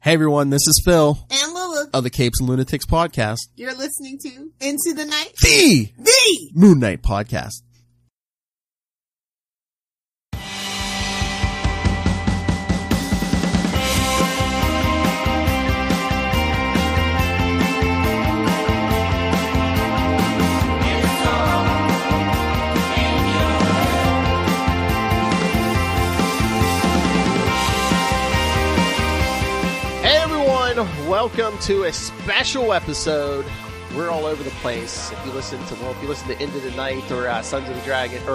Hey everyone, this is Phil and Lilith of the Capes and Lunatics Podcast. You're listening to Into the Night, the Moon Knight Podcast. Welcome to a special episode. We're all over the place. If you listen to Into the Night or Sons of the Dragon, you're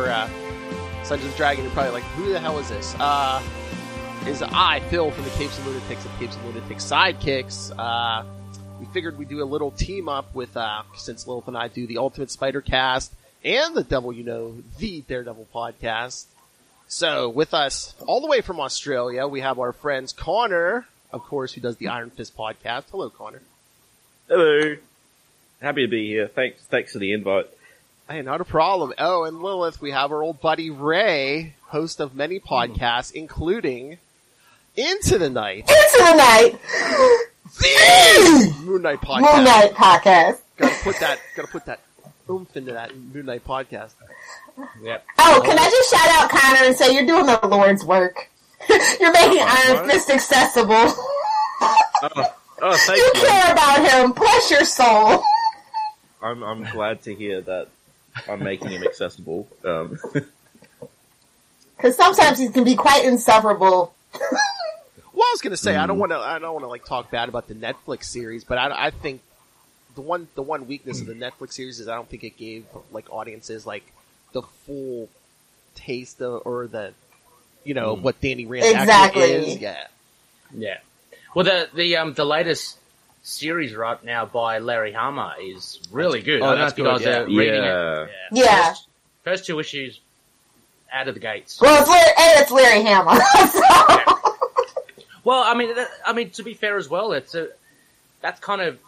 probably like, who the hell is this? Is I, Phil from the Capes and Lunatics of Capes and Lunatics Sidekicks. We figured we'd do a little team up with, since Lilith and I do the Ultimate Spider Cast and the Devil You Know, the Daredevil Podcast. So with us, all the way from Australia, we have our friends Connor, of course, who does the Iron Fist Podcast. Hello, Connor. Hello. Happy to be here. Thanks for the invite. Hey, not a problem. Oh, and Lilith, we have our old buddy Ray, host of many podcasts, including Into the Night. Into the Night! The Moon Knight Podcast. Moon Knight Podcast. Gotta put that oomph into that Moon Knight Podcast. Yep. Oh, can I just shout out Connor and say you're doing the Lord's work? You're making Iron Fist accessible. Oh, thank you. You care about him. Bless your soul. I'm glad to hear that I'm making him accessible. Because sometimes he can be quite insufferable. Well, I was gonna say I don't want to like talk bad about the Netflix series, but I think the one weakness of the Netflix series is I don't think it gave like audiences like the full taste of, or the what Danny Rand exactly actually is. Yeah. Well, the latest series right now by Larry Hama is really good. I don't know if you guys are reading it. Yeah. First two issues out of the gates. Well, it's Larry Hama. Yeah. Well, I mean, to be fair as well, that's kind of,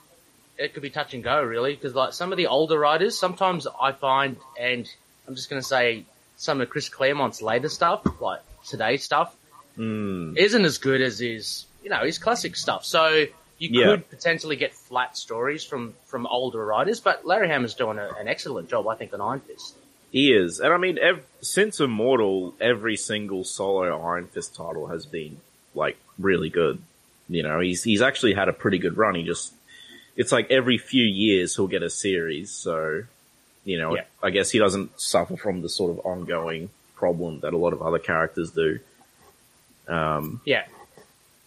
it could be touch and go really, because like some of the older writers, sometimes I find, and I'm just going to say some of Chris Claremont's later stuff, like today's stuff, isn't as good as his classic stuff. So you could potentially get flat stories from older writers, but Larry Hama's doing an excellent job, I think, on Iron Fist. He is. And I mean, since Immortal, every single solo Iron Fist title has been, like, really good. He's actually had a pretty good run. It's like every few years he'll get a series, so, I guess he doesn't suffer from the sort of ongoing problem that a lot of other characters do.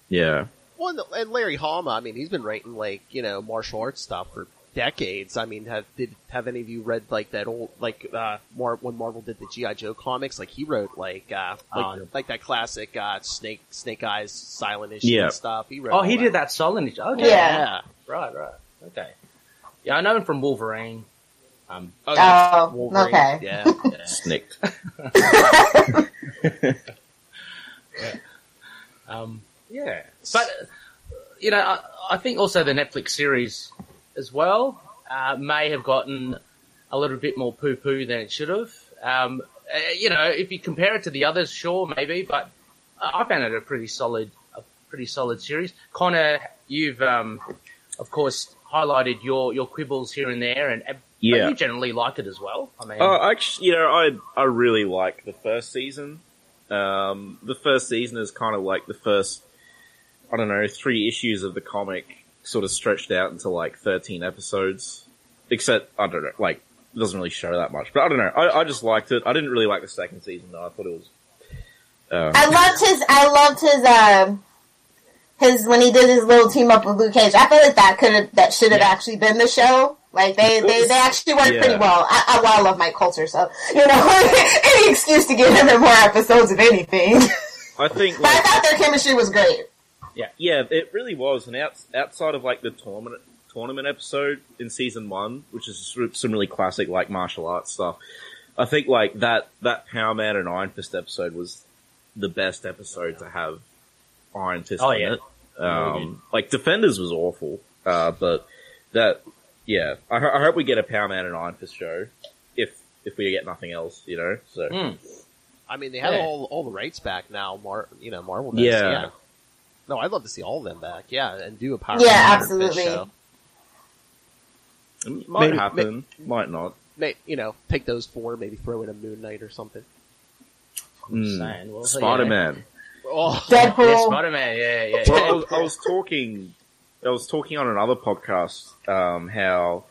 Yeah. Well, and Larry Hama, I mean, he's been writing like martial arts stuff for decades. I mean, have any of you read like that old when Marvel did the G.I. Joe comics? Like he wrote like that classic Snake Eyes Silent Issue and stuff. He wrote. Oh, he did that Silent Issue. Okay. Yeah. Right. Okay. Yeah, I know him from Wolverine. Wolverine. Okay. Yeah. Snicked. Yeah. But, I think also the Netflix series as well, may have gotten a little bit more poo-poo than it should have. If you compare it to the others, sure, maybe, but I found it a pretty solid series. Connor, you've, of course, highlighted your quibbles here and there, and but you generally like it as well. I mean, actually, I really like the first season. The first season is kind of like the first, 3 issues of the comic sort of stretched out into like 13 episodes. Except, I don't know, like, it doesn't really show that much. But I don't know, I just liked it. I didn't really like the second season though. I thought it was, I loved his when he did his little team up with Luke Cage. I feel like that should have actually been the show. Like they actually worked pretty well. I love Mike Coulter, so any excuse to give him in more episodes of anything. I think, but I thought their chemistry was great. Yeah, it really was. And outside of like the tournament episode in season 1, which is some really classic like martial arts stuff, I think like that Power Man and Iron Fist episode was the best episode to have Iron Fist in it. Like Defenders was awful, but that. Yeah, I hope we get a Power Man and Iron Fist show, if we get nothing else, So, I mean, they have all the rights back now. Marvel does. Yeah. No, I'd love to see all of them back. Yeah, and do a Power Yeah, Iron Fist absolutely. show. It might happen, might not. Take those 4, maybe throw in a Moon Knight or something. Spider-Man. Oh, Deadpool. Yeah, Spider-Man. Yeah. Well, I was talking on another podcast, how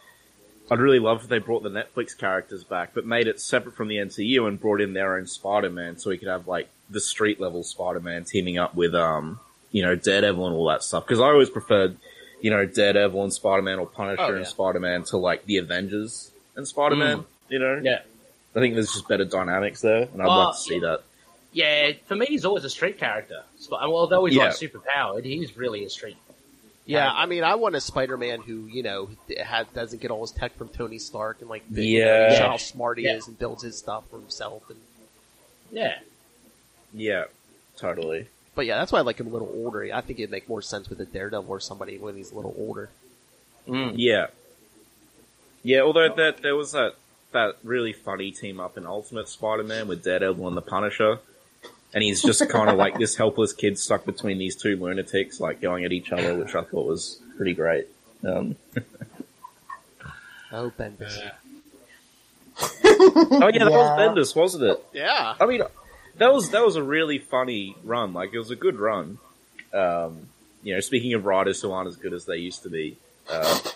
I'd really love if they brought the Netflix characters back, but made it separate from the MCU and brought in their own Spider-Man, so we could have like the street level Spider-Man teaming up with Daredevil and all that stuff. Because I always preferred Daredevil and Spider-Man, or Punisher and Spider-Man, to like the Avengers and Spider-Man. Yeah. I think there's just better dynamics there, and I'd love to see that. Yeah, for me, he's always a street character. Although he's like superpowered, he's really a street. Yeah, I mean, I want a Spider-Man who, doesn't get all his tech from Tony Stark and show how smart he is and builds his stuff for himself. And Yeah, totally. But yeah, that's why I like him a little older. I think it'd make more sense with a Daredevil or somebody when he's a little older. Yeah. Yeah, although there was that really funny team up in Ultimate Spider-Man with Daredevil and the Punisher. And he's just kind of like this helpless kid stuck between these two lunatics, like going at each other, which I thought was pretty great. Oh, Bendis. Oh yeah, that was Bendis, wasn't it? Yeah. I mean, that was a really funny run. Like, it was a good run. Speaking of writers who aren't as good as they used to be. That's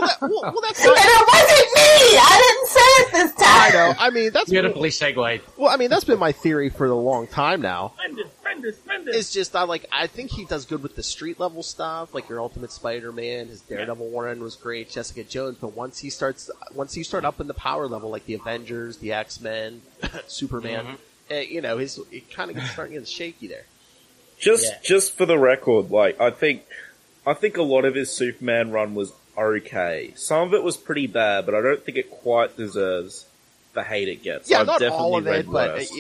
And it wasn't me! I didn't say it this time! I know. I mean, that's Beautifully segued. Well, I mean, that's been my theory for a long time now. Bendis. It's just, I think he does good with the street level stuff, like your Ultimate Spider-Man, his Daredevil run was great, Jessica Jones, but once you start up in the power level, like the Avengers, the X-Men, Superman, it kind of gets starting to get shaky there. Just for the record, like, I think a lot of his Superman run was okay. Some of it was pretty bad, but I don't think it quite deserves the hate it gets. Yeah, I've not definitely all of read it, but worse.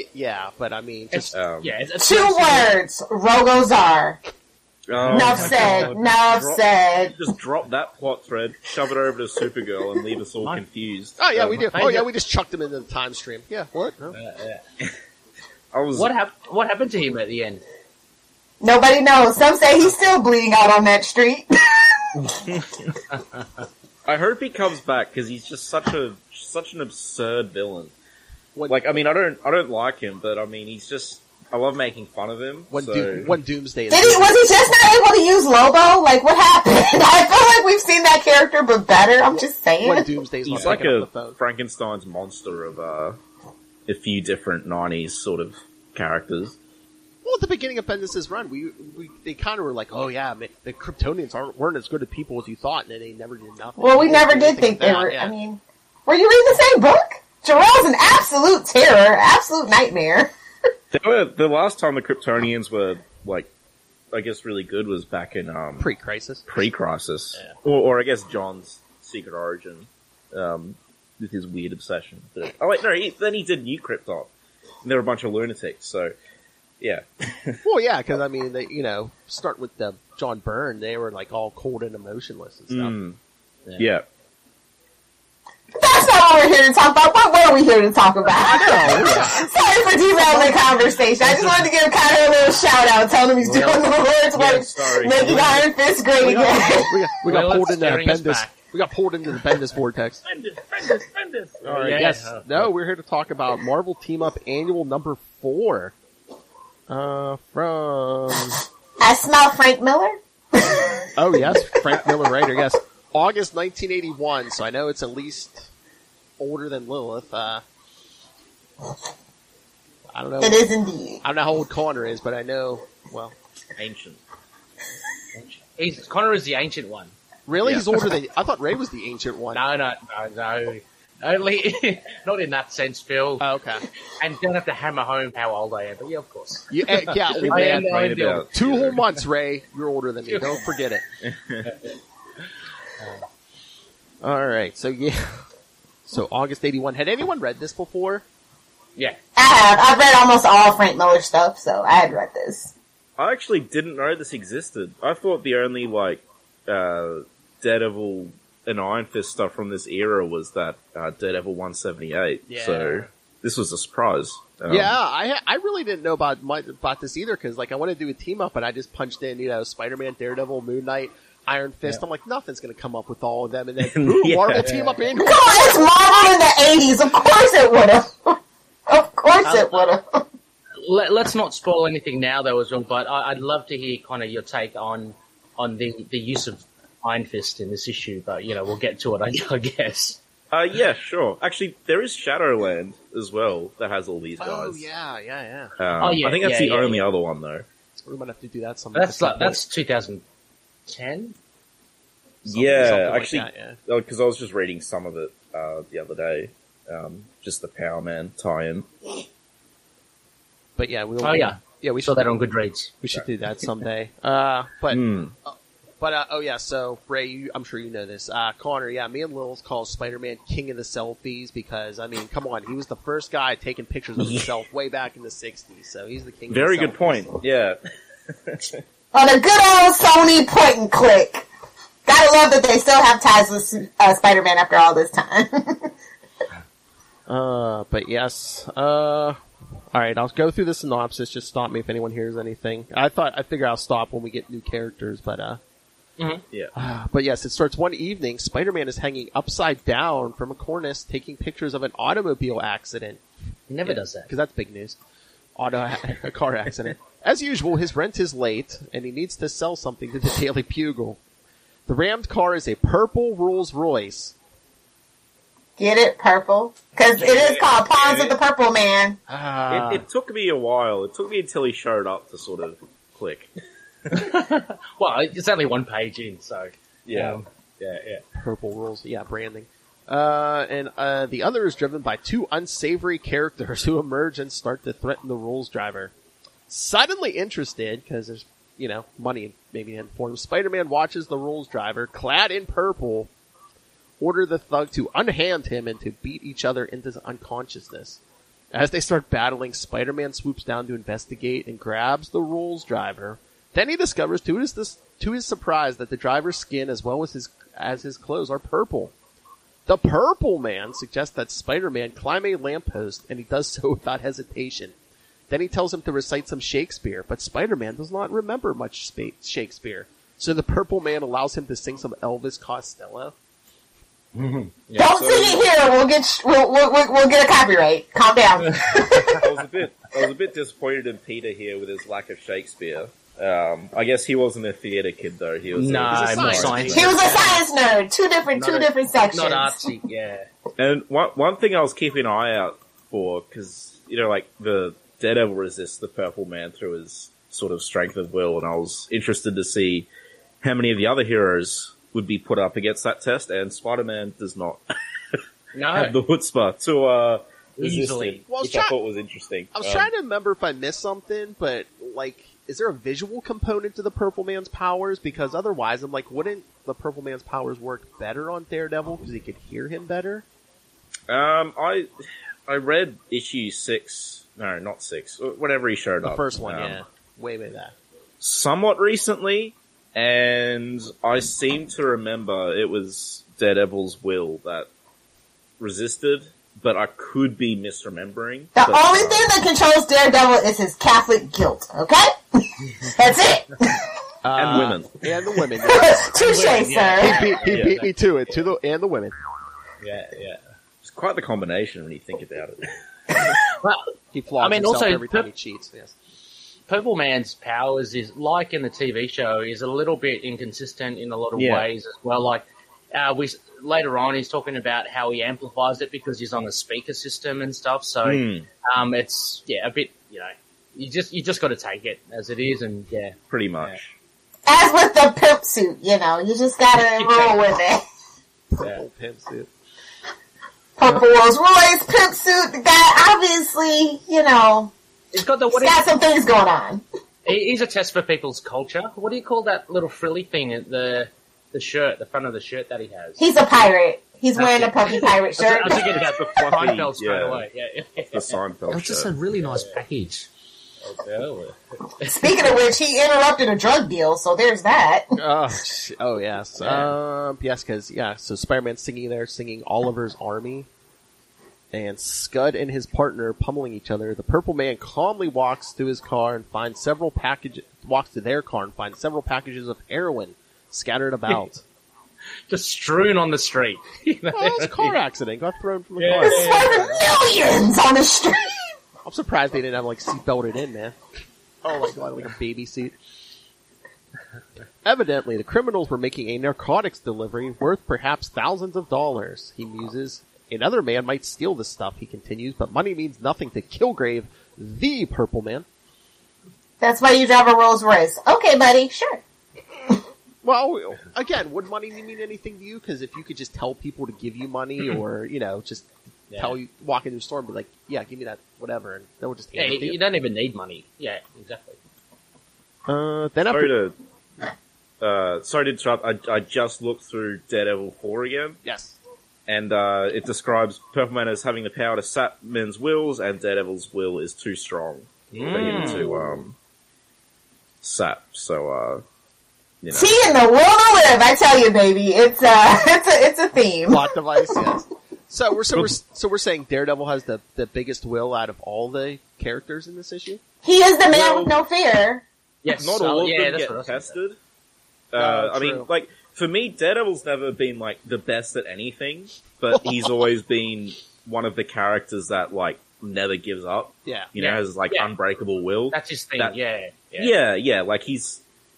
but I mean, just it's 2 words. Rogozar. Oh, Enough said. Enough said. Just drop that plot thread, shove it over to Supergirl, and leave us all confused. Oh yeah, we do. Oh yeah, we just chucked him into the time stream. Yeah, what? No. What happened to him at the end? Nobody knows. Some say he's still bleeding out on that street. I hope he comes back because he's just such an absurd villain. Like, I mean, I don't like him, but I mean, I love making fun of him. When Doomsday is... Was he just not able to use Lobo? Like, what happened? I feel like we've seen that character, but better. I'm just saying. When Doomsday's he's like a Frankenstein's monster of a few different 90s sort of characters. Well, at the beginning of Bendis' run, they kind of were like, oh yeah, the Kryptonians weren't as good at people as you thought, and they never did nothing. Well, we never did think they were. Yeah. I mean, were you reading the same book? Jarrell's an absolute terror, absolute nightmare. The last time the Kryptonians were, like, I guess really good was back in, Pre-Crisis. Yeah. Or I guess John's Secret Origin, with his weird obsession. But, then he did New Krypton. And there were a bunch of lunatics, so, yeah. Well, yeah, because, I mean, they, start with the John Byrne, they were, like, all cold and emotionless and stuff. Yeah. That's not what we're here to talk about. What were we here to talk about? I know. Sorry for derailing the conversation. I just wanted to give Connor a little shout out, telling him he's doing the Lord's work, making Iron Fist great again. We got pulled into Bendis. We got pulled into the Bendis vortex. Bendis. All right, yes. No, we're here to talk about Marvel Team Up Annual number 4. From... I smell Frank Miller. Oh, yes. Frank Miller, writer, yes. August 1981, so I know it's at least older than Lilith. I don't know. It is indeed. I don't know how old Connor is, but I know, well... Ancient. Connor is the ancient one. Really? Yeah. He's older than... I thought Ray was the ancient one. No. Only, not in that sense, Phil. Oh, okay. And don't have to hammer home how old I am, but yeah, of course. Yeah, old man. About 2 whole months, Ray. You're older than me. Don't forget it. Alright, so yeah. So August 81. Had anyone read this before? Yeah. I have. I've read almost all Frank Miller stuff, so I had read this. I actually didn't know this existed. I thought the only, like, Daredevil and Iron Fist stuff from this era was that Daredevil 178. Yeah. So, this was a surprise. Yeah, I really didn't know about this either, because like I want to do a team up, and I just punched in, Spider-Man, Daredevil, Moon Knight, Iron Fist. I'm like, nothing's going to come up with all of them, and then Marvel team up in. Come on, it's Marvel in the 80s. Of course it would have. Of course it would have. Let's not spoil anything now, though, as well. But I'd love to hear kind of your take on the use of Iron Fist in this issue. But we'll get to it, I guess. Yeah, sure. Actually, there is Shadowland as well that has all these guys. Oh yeah. I think that's the only other one though. We might have to do that sometime. That's 2010. Yeah, actually, because I was just reading some of it the other day. Just the Power Man tie-in. But yeah, we saw that on Goodreads. We should do that someday. So Ray, I'm sure you know this. Connor, me and Lilith call Spider-Man King of the Selfies because, come on, he was the first guy taking pictures of himself way back in the 60s, so he's the king of the selfies. Very good point, yeah. On a good old Sony point and click. Gotta love that they still have ties with Spider-Man after all this time. But yes, alright, I'll go through the synopsis, just stop me if anyone hears anything. I figure I'll stop when we get new characters, but yeah. But yes, it starts one evening. Spider-Man is hanging upside down from a cornice, taking pictures of an automobile accident. He never does that. Because that's big news. A car accident. As usual, his rent is late, and he needs to sell something to the Daily Bugle. The rammed car is a purple Rolls Royce. Get it? Purple? Because it is called Pawns of the Purple Man. It took me a while. It took me until he showed up to sort of click. Well, it's only one page in, so yeah. Purple rules, branding. And the other is driven by two unsavory characters who emerge and start to threaten the rules driver. Suddenly interested, because there's, money maybe in form, Spider-Man watches the rules driver, clad in purple, order the thug to unhand him and to beat each other into unconsciousness. As they start battling, Spider-Man swoops down to investigate and grabs the rules driver. Then he discovers, to his surprise, that the driver's skin as well as his clothes are purple. The Purple Man suggests that Spider-Man climb a lamppost, and he does so without hesitation. Then he tells him to recite some Shakespeare, but Spider-Man does not remember much Shakespeare. So the Purple Man allows him to sing some Elvis Costello. Mm-hmm. Yeah, Don't sing it here. We'll get a copyright. Calm down. I was a bit disappointed in Peter here with his lack of Shakespeare. I guess he wasn't a theater kid though. He was a science. He was a science nerd. Two different sections. Not artsy, yeah. And one thing I was keeping an eye out for, because the Daredevil resists the Purple Man through his sort of strength of will, and I was interested to see how many of the other heroes would be put up against that test, and Spider-Man does not have the chutzpah to resist it, which I thought was interesting. I was trying to remember if I missed something, but is there a visual component to the Purple Man's powers? Because otherwise, I'm like, wouldn't the Purple Man's powers work better on Daredevil because he could hear him better? I read issue 6, no, not 6, whenever he showed up. The first one, way back. Somewhat recently, and I seem to remember it was Daredevil's will that resisted, but I could be misremembering. The only thing that controls Daredevil is his Catholic guilt, okay? That's it. And women. And the women. Touché, sir. He beat me to it, and the women. Yeah. It's quite the combination when you think about it. Well, he flogs himself every time he cheats, yes. Purple Man's powers is, like in the TV show, is a little bit inconsistent in a lot of ways as well. Later on, he's talking about how he amplifies it because he's on a speaker system and stuff. So, it's a bit, you just got to take it as it is, and pretty much. As with the pimp suit, you just got to roll with it. Purple pimp suit. Purple Rolls Royce pimp suit. The guy, obviously, he's got some things going on. He's a test for people's culture. What do you call that little frilly thing at the shirt, the front of the shirt that he has? He's a pirate. He's wearing a puppy pirate shirt. I was thinking about the Seinfeld straight away. Yeah. The Seinfeld That's just a really nice package. Speaking of which, he interrupted a drug deal, so there's that. Yes. Yes, because, so Spider-Man's singing Oliver's Army. and Scud and his partner pummeling each other. The Purple Man calmly walks to his car and finds several packages. Walks to their car and finds several packages of heroin scattered about. Just strewn on the street. Well, it was a car accident. Got thrown from the car. There's millions on the street. I'm surprised they didn't have seat belted in, man. Oh my god, like a baby seat. Evidently, the criminals were making a narcotics delivery worth perhaps thousands of dollars, he muses. Another man might steal this stuff, he continues, but money means nothing to Kilgrave, the Purple Man. That's why you drive a Rolls Royce. Okay, buddy, sure. Well, again, would money mean anything to you? Because if you could just tell people to give you money, or just tell you, walk into a store and be like, "Yeah, give me that, whatever," and they would just hand it to you. You don't even need money. Yeah, exactly. Then after, sorry to interrupt. I just looked through Daredevil 4 again. Yes. And it describes Purple Man as having the power to sap men's wills, and Daredevil's will is too strong for him to sap. So, See, in the world to live, I tell you, baby, it's a theme. Plot device, yes. So we're saying Daredevil has the biggest will out of all the characters in this issue. He is the man with no fear. Yes, not all of them get tested. I mean, for me, Daredevil's never been the best at anything, but he's always been one of the characters that never gives up. Yeah, has unbreakable will. That's his thing. Yeah.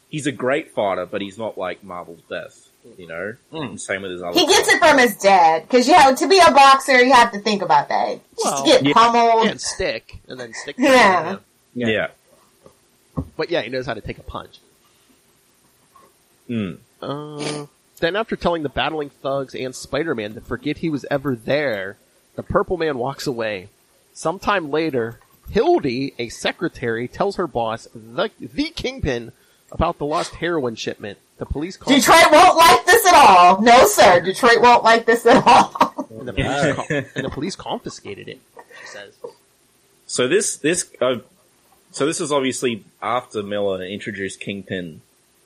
He's a great fighter, but he's not Marvel's best. And same with his other. He gets it from his dad because to be a boxer, you have to think about that. Just to get pummeled and stick, and then stick. Yeah. But yeah, he knows how to take a punch. Mm. Then after telling the battling thugs and Spider-Man to forget he was ever there, the Purple Man walks away. Sometime later, Hildy, a secretary, tells her boss, the Kingpin, about the lost heroin shipment. The police call Detroit won't like this at all. No, sir. Detroit won't like this at all. And the police confiscated it, she says. So this is obviously after Miller introduced Kingpin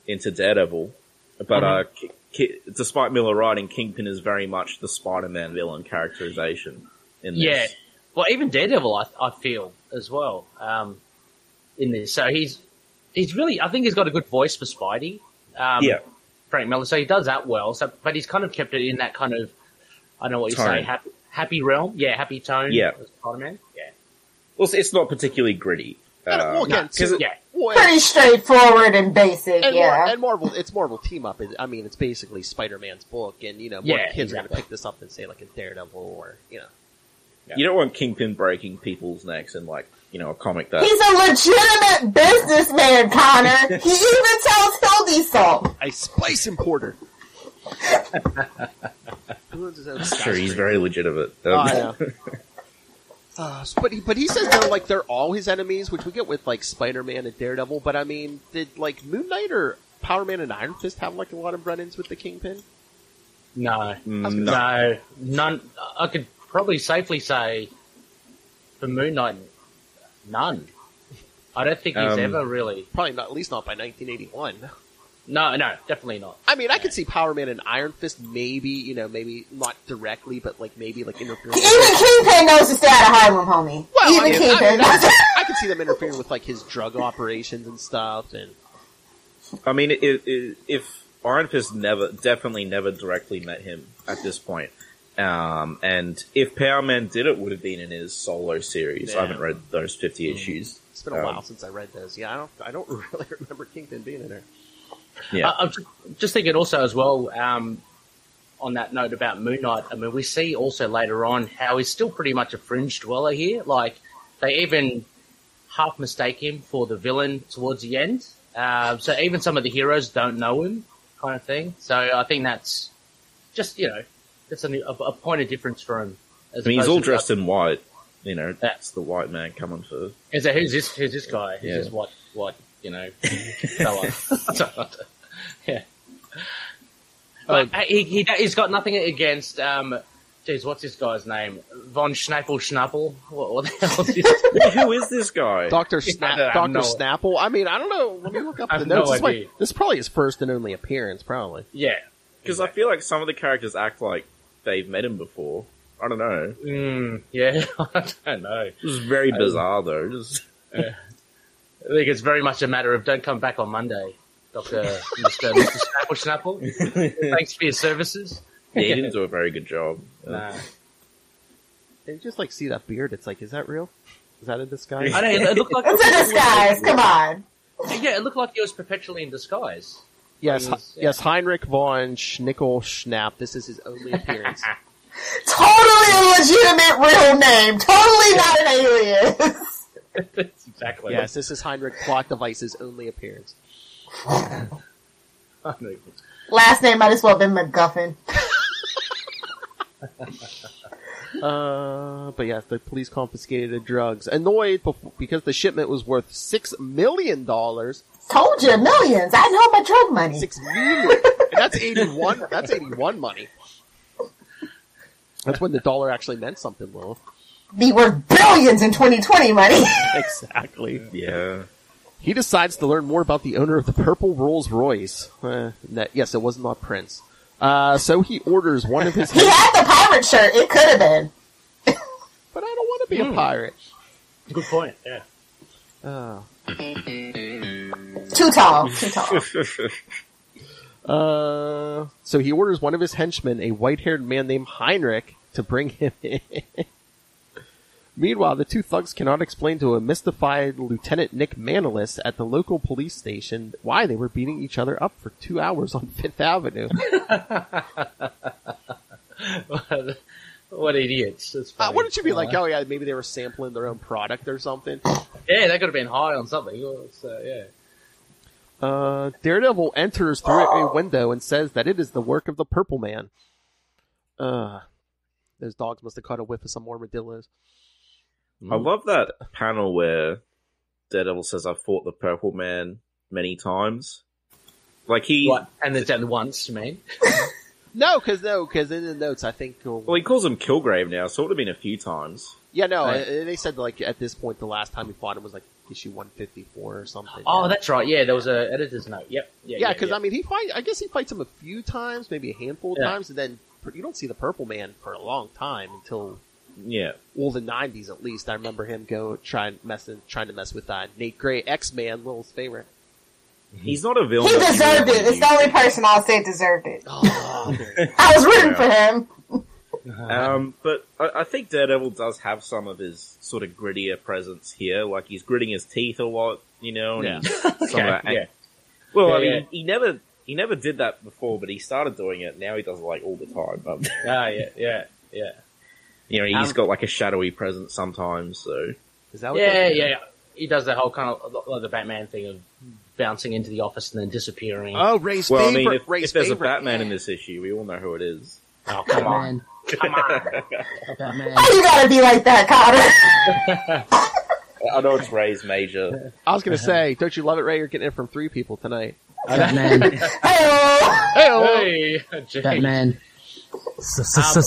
into Daredevil, but despite Miller writing, Kingpin is very much the Spider-Man villain characterization in this. Yeah, well, even Daredevil, I feel as well in this. So he's really, I think he's got a good voice for Spidey. Frank Miller. So he does that well. So, but he's kind of kept it in that kind of, I don't know what you say, happy realm. Yeah, happy tone. Yeah, Spider-Man. Yeah. Well, it's not particularly gritty. Pretty straightforward and basic, and Marvel team up. It's basically Spider-Man's book, and more kids are going to pick this up than say a Daredevil or You don't want Kingpin breaking people's necks in a comic that he's a legitimate businessman, Connor. He even tells Hildy so. A spice importer. Sure, he's very legitimate. But he says they're all his enemies, which we get with Spider-Man and Daredevil. But did Moon Knight or Power Man and Iron Fist have a lot of run-ins with the Kingpin? No, none. I could probably safely say for Moon Knight, none. I don't think he's ever really. Probably not. At least not by 1981. No, definitely not. I could see Power Man and Iron Fist maybe not directly, but maybe interfering. Even Kingpin knows to stay out of Harlem, homie. Well, Even Kingpin. I could see them interfering with his drug operations and stuff. And if Iron Fist definitely never directly met him at this point, and if Power Man did, it would have been in his solo series. I haven't read those 50 issues. It's been a while since I read those. Yeah, I don't really remember Kingpin being in there. Yeah. I'm just thinking also as well, on that note about Moon Knight, we see also later on how he's still pretty much a fringe dweller here. They even half mistake him for the villain towards the end. So even some of the heroes don't know him, kind of thing. So I think that's just, that's a point of difference for him. He's all dressed in white. That's the white man coming for... Who's this guy? Who's this what, fella? Yeah. But he's got nothing against, what's this guy's name? Von Schnappel? What the hell is this? Who is this guy? Dr. Snapple? I don't know. Let me look up the notes. No idea. This is probably his first and only appearance, probably. Yeah. Because I feel like some of the characters act like they've met him before. I don't know. Yeah, I don't know. It was very bizarre, though. I think it's very much a matter of don't come back on Monday, Mr. Snapple. Thanks for your services. Yeah, he didn't do a very good job. Nah. And you just see that beard. It's like, is that real? Is that a disguise? I know, it looked like It's a disguise. Come on. Yeah, it looked like he was perpetually in disguise. Yes, yes. Heinrich von Schnickel-Schnapp. This is his only appearance. Totally a legitimate real name. Totally not an alias. That's exactly. Yes, this is Heinrich Plot Device's only appearance. Last name might as well have been MacGuffin. But yes, the police confiscated the drugs. Annoyed because the shipment was worth $6 million. Told you, millions. I know my drug money. $6 million. And that's 81. That's 81 money. That's when the dollar actually meant something, Lilith. Be worth billions in 2020 money. Exactly. Yeah. He decides to learn more about the owner of the purple Rolls Royce. Yes, it was not Prince. So he orders one of his... He had the pirate shirt. It could have been. But I don't want to be a pirate. Good point, yeah. Too tall. So he orders one of his henchmen, a white-haired man named Heinrich, to bring him in. Meanwhile, the two thugs cannot explain to a mystified Lieutenant Nick Manilis at the local police station why they were beating each other up for 2 hours on Fifth Avenue. What idiots. Wouldn't you be like, oh yeah, maybe they were sampling their own product or something? Yeah, they could have been high on something. So, yeah. Daredevil enters through a window and says that it is the work of the Purple Man. Those dogs must have caught a whiff of some armadillos. I love that panel where Daredevil says, "I've fought the Purple Man many times." Like he... What? And it's only once, you mean? No, because in the notes, I think... Well, he calls him Kilgrave now, so it would have been a few times. Yeah, no, Right. they said, like, at this point, the last time he fought him was, like, issue 154 or something. Oh, that's right. Yeah, there was a editor's note. Yep. Yeah, because, I mean, I guess he fights him a few times, maybe a handful of times, and then you don't see the Purple Man for a long time until... Yeah. Well, the 90s at least. I remember him trying to mess with Nate Gray, X-Man, Lil's favorite. He's not a villain. He deserved it. It's the only person I'll say deserved it. Oh, I was rooting for him. But I think Daredevil does have some of his sort of grittier presence here. Like, he's gritting his teeth a lot, you know? And he's some of that, Well, I mean, he never did that before, but he started doing it. Now he does it, like, all the time. yeah. You know, he's got, like, a shadowy presence sometimes, so... Is that what Yeah. He does that whole kind of, like the Batman thing of bouncing into the office and then disappearing. Oh, Ray's well, favorite. I mean, if there's a favorite. Batman in this issue, we all know who it is. Oh, come on. Come on. Batman. Why you gotta be like that, Connor? I know it's Ray's major. I was going to say, don't you love it, Ray? You're getting it from 3 people tonight. Batman. Hey-oh. Hey, Jay. Batman. Sausage!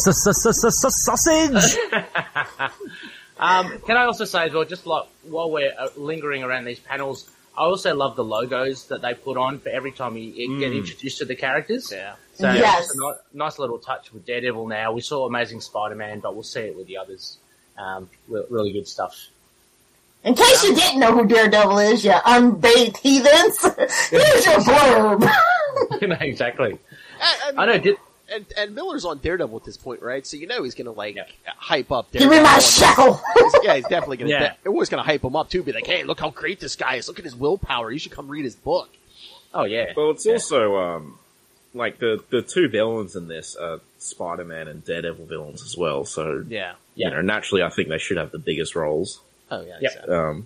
Can I also say as well, just like while we're lingering around these panels, I also love the logos that they put on for every time you get introduced to the characters. Yeah. So Yes. it's a nice little touch with Daredevil now. We saw Amazing Spider-Man, but we'll see it with the others. Really good stuff. In case you didn't know who Daredevil is, you unbathed heathens, here's your blurb. Exactly. And, I know. and Miller's on Daredevil at this point, right? So you know he's going to, hype up Give Daredevil. me my shekel. Yeah, he's definitely going to... Yeah. Always going to hype him up, too. Be like, hey, look how great this guy is. Look at his willpower. You should come read his book. Oh, yeah. Well, it's also, like, the two villains in this are Spider-Man and Daredevil villains as well, so... Yeah. You know, naturally, I think they should have the biggest roles. Oh, yeah. Yep. Exactly.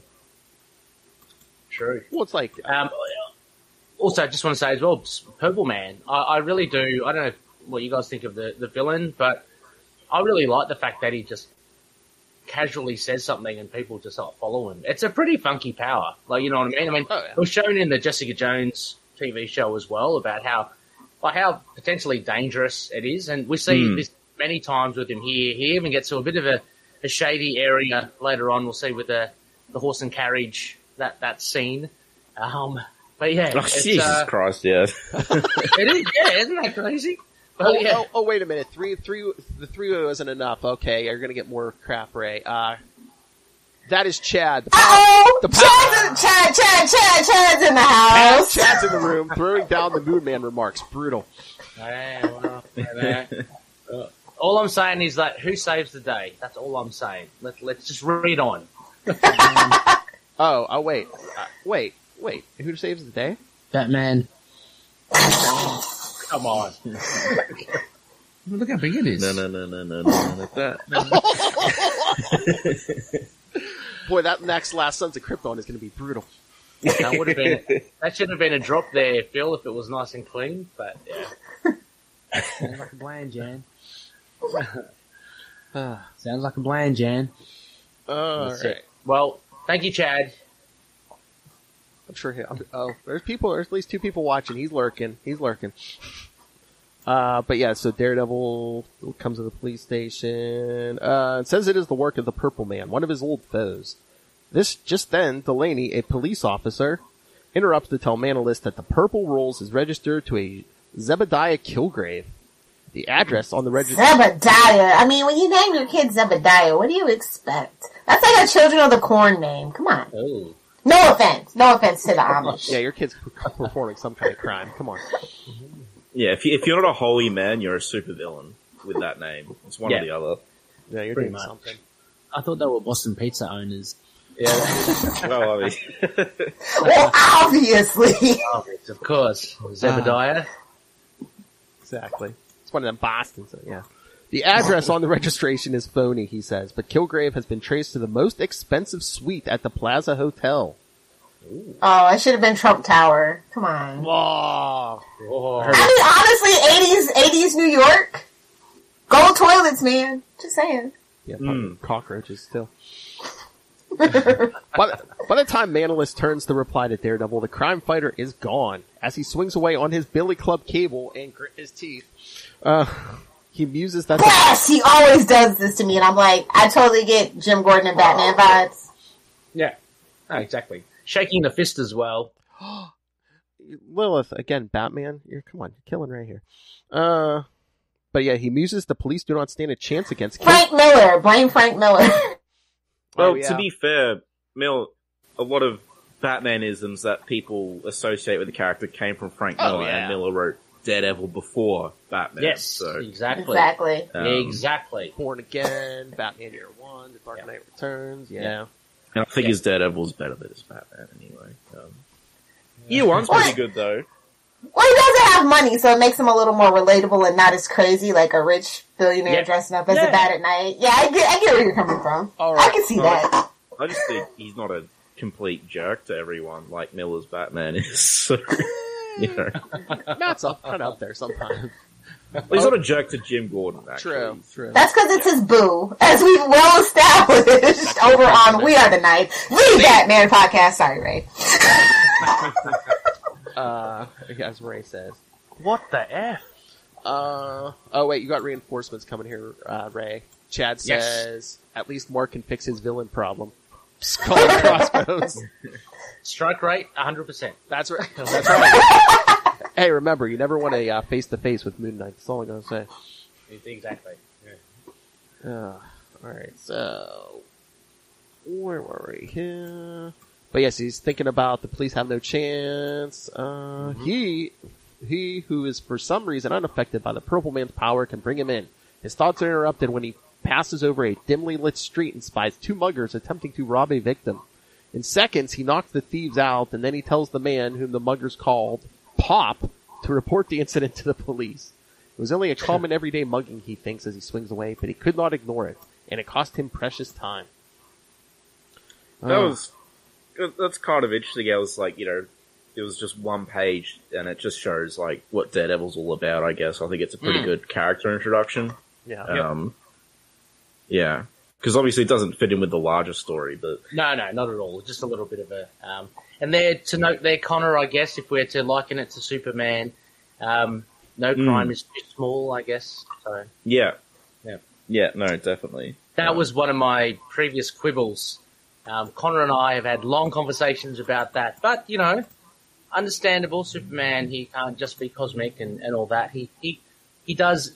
True. Well, it's like... Also, I just want to say as well, Purple Man, I really do... I don't know what you guys think of the villain, but I really like the fact that he just casually says something and people just follow him. It's a pretty funky power. Like, you know what I mean? I mean, It was shown in the Jessica Jones TV show as well about how potentially dangerous it is. And we see this many times with him here. He even gets to a bit of a shady area later on. We'll see with the horse and carriage, that scene. But yeah. Oh, Jesus Christ, yeah. It is, yeah, isn't that crazy? Well, yeah. Oh, wait a minute. The three isn't enough. Okay, you're gonna get more crap, Ray. That is Chad. Chad's in the house. Chad's in the room, throwing down the Moon Man remarks. Brutal. All I'm saying is that who saves the day? That's all I'm saying. Let's just read on. Wait. Who saves the day? Batman. Come on. Look how big it is. No, like that. Boy, that next Last Sons of Krypton is going to be brutal. That should have been a drop there, Phil, if it was nice and clean. But yeah, Sounds like a bland, Jan. Sounds like a bland, Jan. All that's right. it. Well, thank you, Chad. I'm sure there's at least two people watching. He's lurking. But yeah, so Daredevil comes to the police station. It says it is the work of the Purple Man, one of his old foes. Just then, Delaney, a police officer, interrupts to tell Manalist that the Purple Rolls is registered to a Zebediah Kilgrave. The address on the register. Zebediah. I mean, when you name your kid Zebediah, what do you expect? That's like a Children of the Corn name. Come on. Oh. No offense to the Amish. Yeah, your kid's performing some kind of crime. Come on. Yeah, if you're not a holy man, you're a supervillain with that name. It's one or the other. Yeah, you're Pretty doing much. something. I thought they were Boston Pizza owners. Yeah. Well, I mean, Well, obviously. Of course. Zebediah. Exactly. It's one of them Bostons. So yeah. The address on the registration is phony, he says, but Kilgrave has been traced to the most expensive suite at the Plaza Hotel. Oh, I should have been Trump Tower. Come on. Whoa. I mean, honestly, 80s New York. Gold toilets, man. Just saying. Yeah, cockroaches still. By the time Manalist turns to reply to Daredevil, the crime fighter is gone. As he swings away on his Billy Club cable and grit his teeth, he muses that... Yes, he always does this to me, and I'm like, I totally get Jim Gordon and Batman vibes. Yeah. Oh, exactly. Shaking the fist as well. Lilith, again, Batman. Come on, you're killing right here. But yeah, he muses the police do not stand a chance against Frank Miller. Blame Frank Miller. well, to be fair, a lot of Batmanisms that people associate with the character came from Frank Miller, and Miller wrote Daredevil before Batman. Yes, so, exactly. Exactly. Born Again, Batman Year One, The Dark Knight Returns. Yeah. And I think his Daredevil's better than his Batman anyway. Year One's pretty good though. Well, he doesn't have money, so it makes him a little more relatable and not as crazy, like a rich billionaire dressing up as a bat at night. Yeah, I get where you're coming from. All right. I can see that. I just think he's not a complete jerk to everyone like Miller's Batman is. So, you know. Matt's kind of up there sometimes. Well, he's not a jerk to Jim Gordon, actually. True. That's because it's his boo, as we've well established over on We Are the Night, the Batman podcast. Sorry, Ray. As Ray says. What the F? Oh wait, you got reinforcements coming here, Ray. Chad says, at least Mark can fix his villain problem. Skull and crossbones. Strike rate, 100%. That's right. That's right. Hey, remember, you never want a face-to-face with Moon Knight. That's all I'm going to say. Exactly. Yeah. Alright, so... Where were we? Here. But yes, he's thinking about the police have no chance. He who is for some reason unaffected by the Purple Man's power can bring him in. His thoughts are interrupted when he passes over a dimly lit street and spies two muggers attempting to rob a victim. In seconds, he knocks the thieves out, and then he tells the man whom the muggers called Pop to report the incident to the police. It was only a common everyday mugging, he thinks, as he swings away, but he could not ignore it, and it cost him precious time. That's kind of interesting. I was like, it was just one page, and it just shows like what Daredevil's all about, I guess. I think it's a pretty good character introduction. Yeah. Yeah. Because obviously it doesn't fit in with the larger story, but... No, not at all. Just a little bit of a... And there, to note there, Connor, I guess, if we're to liken it to Superman, no crime is too small, I guess. So Yeah, no, definitely. that was one of my previous quibbles. Connor and I have had long conversations about that. But, understandable. Superman, he can't just be cosmic and all that. He he does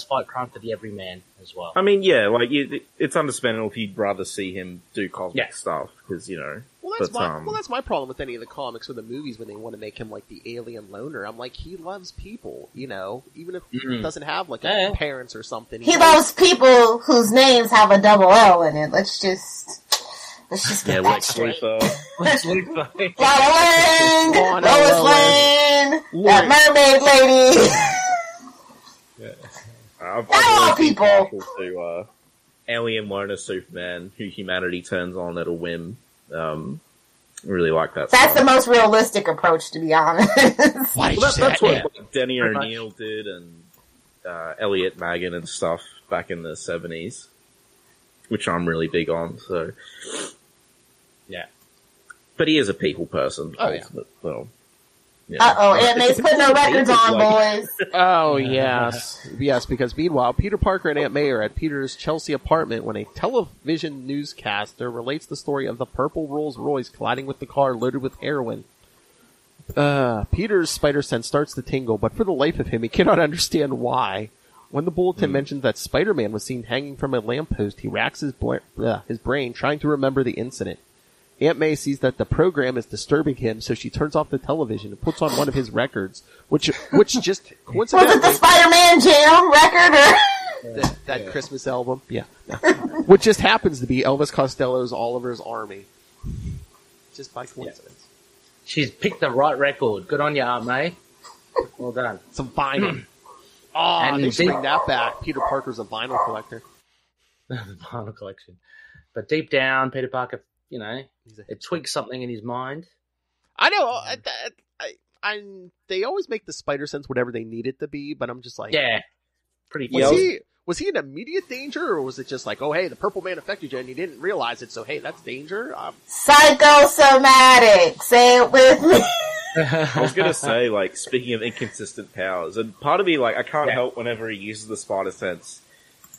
fight crime for the everyman as well. I mean, yeah, like it's understandable if you'd rather see him do cosmic stuff because Well, that's my problem with any of the comics or the movies when they want to make him like the alien loner. I'm like, he loves people, even if he doesn't have like parents or something. He loves people whose names have a double L in it. Let's just get that straight. Lex Luthor. Lois Lane, that mermaid lady. I've people to alien loner Superman, who humanity turns on at a whim. Really like that. That's the most realistic approach, to be honest. That's what Denny O'Neil did, and Elliot Magan and stuff back in the 70s, which I'm really big on. So, yeah. But he is a people person. Oh, yeah. Well, Aunt May's putting her records on, boys. Oh, yes. Yes, because meanwhile, Peter Parker and Aunt May are at Peter's Chelsea apartment when a television newscaster relates the story of the purple Rolls Royce colliding with the car loaded with heroin. Peter's spider sense starts to tingle, but for the life of him, he cannot understand why. When the bulletin mentions that Spider-Man was seen hanging from a lamppost, he racks his brain trying to remember the incident. Aunt May sees that the program is disturbing him, so she turns off the television and puts on one of his records, which just coincidentally... Was it the Spider-Man Jam record? Or? That Christmas album? Yeah. Which just happens to be Elvis Costello's Oliver's Army. Just by coincidence. She's picked the right record. Good on you, Aunt May. Well done. Some vinyl. They should bring that back. Peter Parker's a vinyl collector. The vinyl collection. But deep down, Peter Parker... it tweaks something in his mind. I know. They always make the spider sense whatever they need it to be, but I'm just like, pretty. Was he in immediate danger, or was it just like, oh hey, the purple man affected you and you didn't realize it, so hey, that's danger? Psychosomatic. Say it with me. I was gonna say, like, speaking of inconsistent powers, and part of me, like, I can't help whenever he uses the spider sense.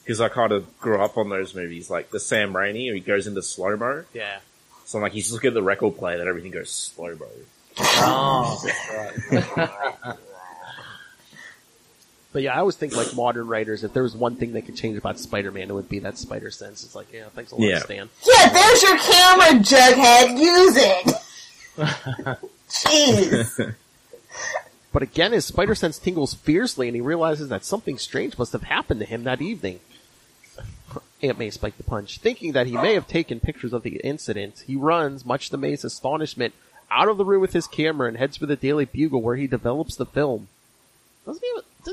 Because I kind of grew up on those movies, like the Sam Raimi, where he goes into slow-mo. Yeah. So I'm like, he's looking at the record player, that everything goes slow-mo. Oh, right. But yeah, I always think like modern writers, if there was one thing they could change about Spider-Man, it would be that spider sense. It's like, thanks a lot, Stan. Yeah, there's your camera, Jughead. Use it. Jeez. But again, his spider sense tingles fiercely, and he realizes that something strange must have happened to him that evening. Aunt May spiked the punch. Thinking that he may have taken pictures of the incident, he runs, much to May's astonishment, out of the room with his camera and heads for the Daily Bugle where he develops the film. Doesn't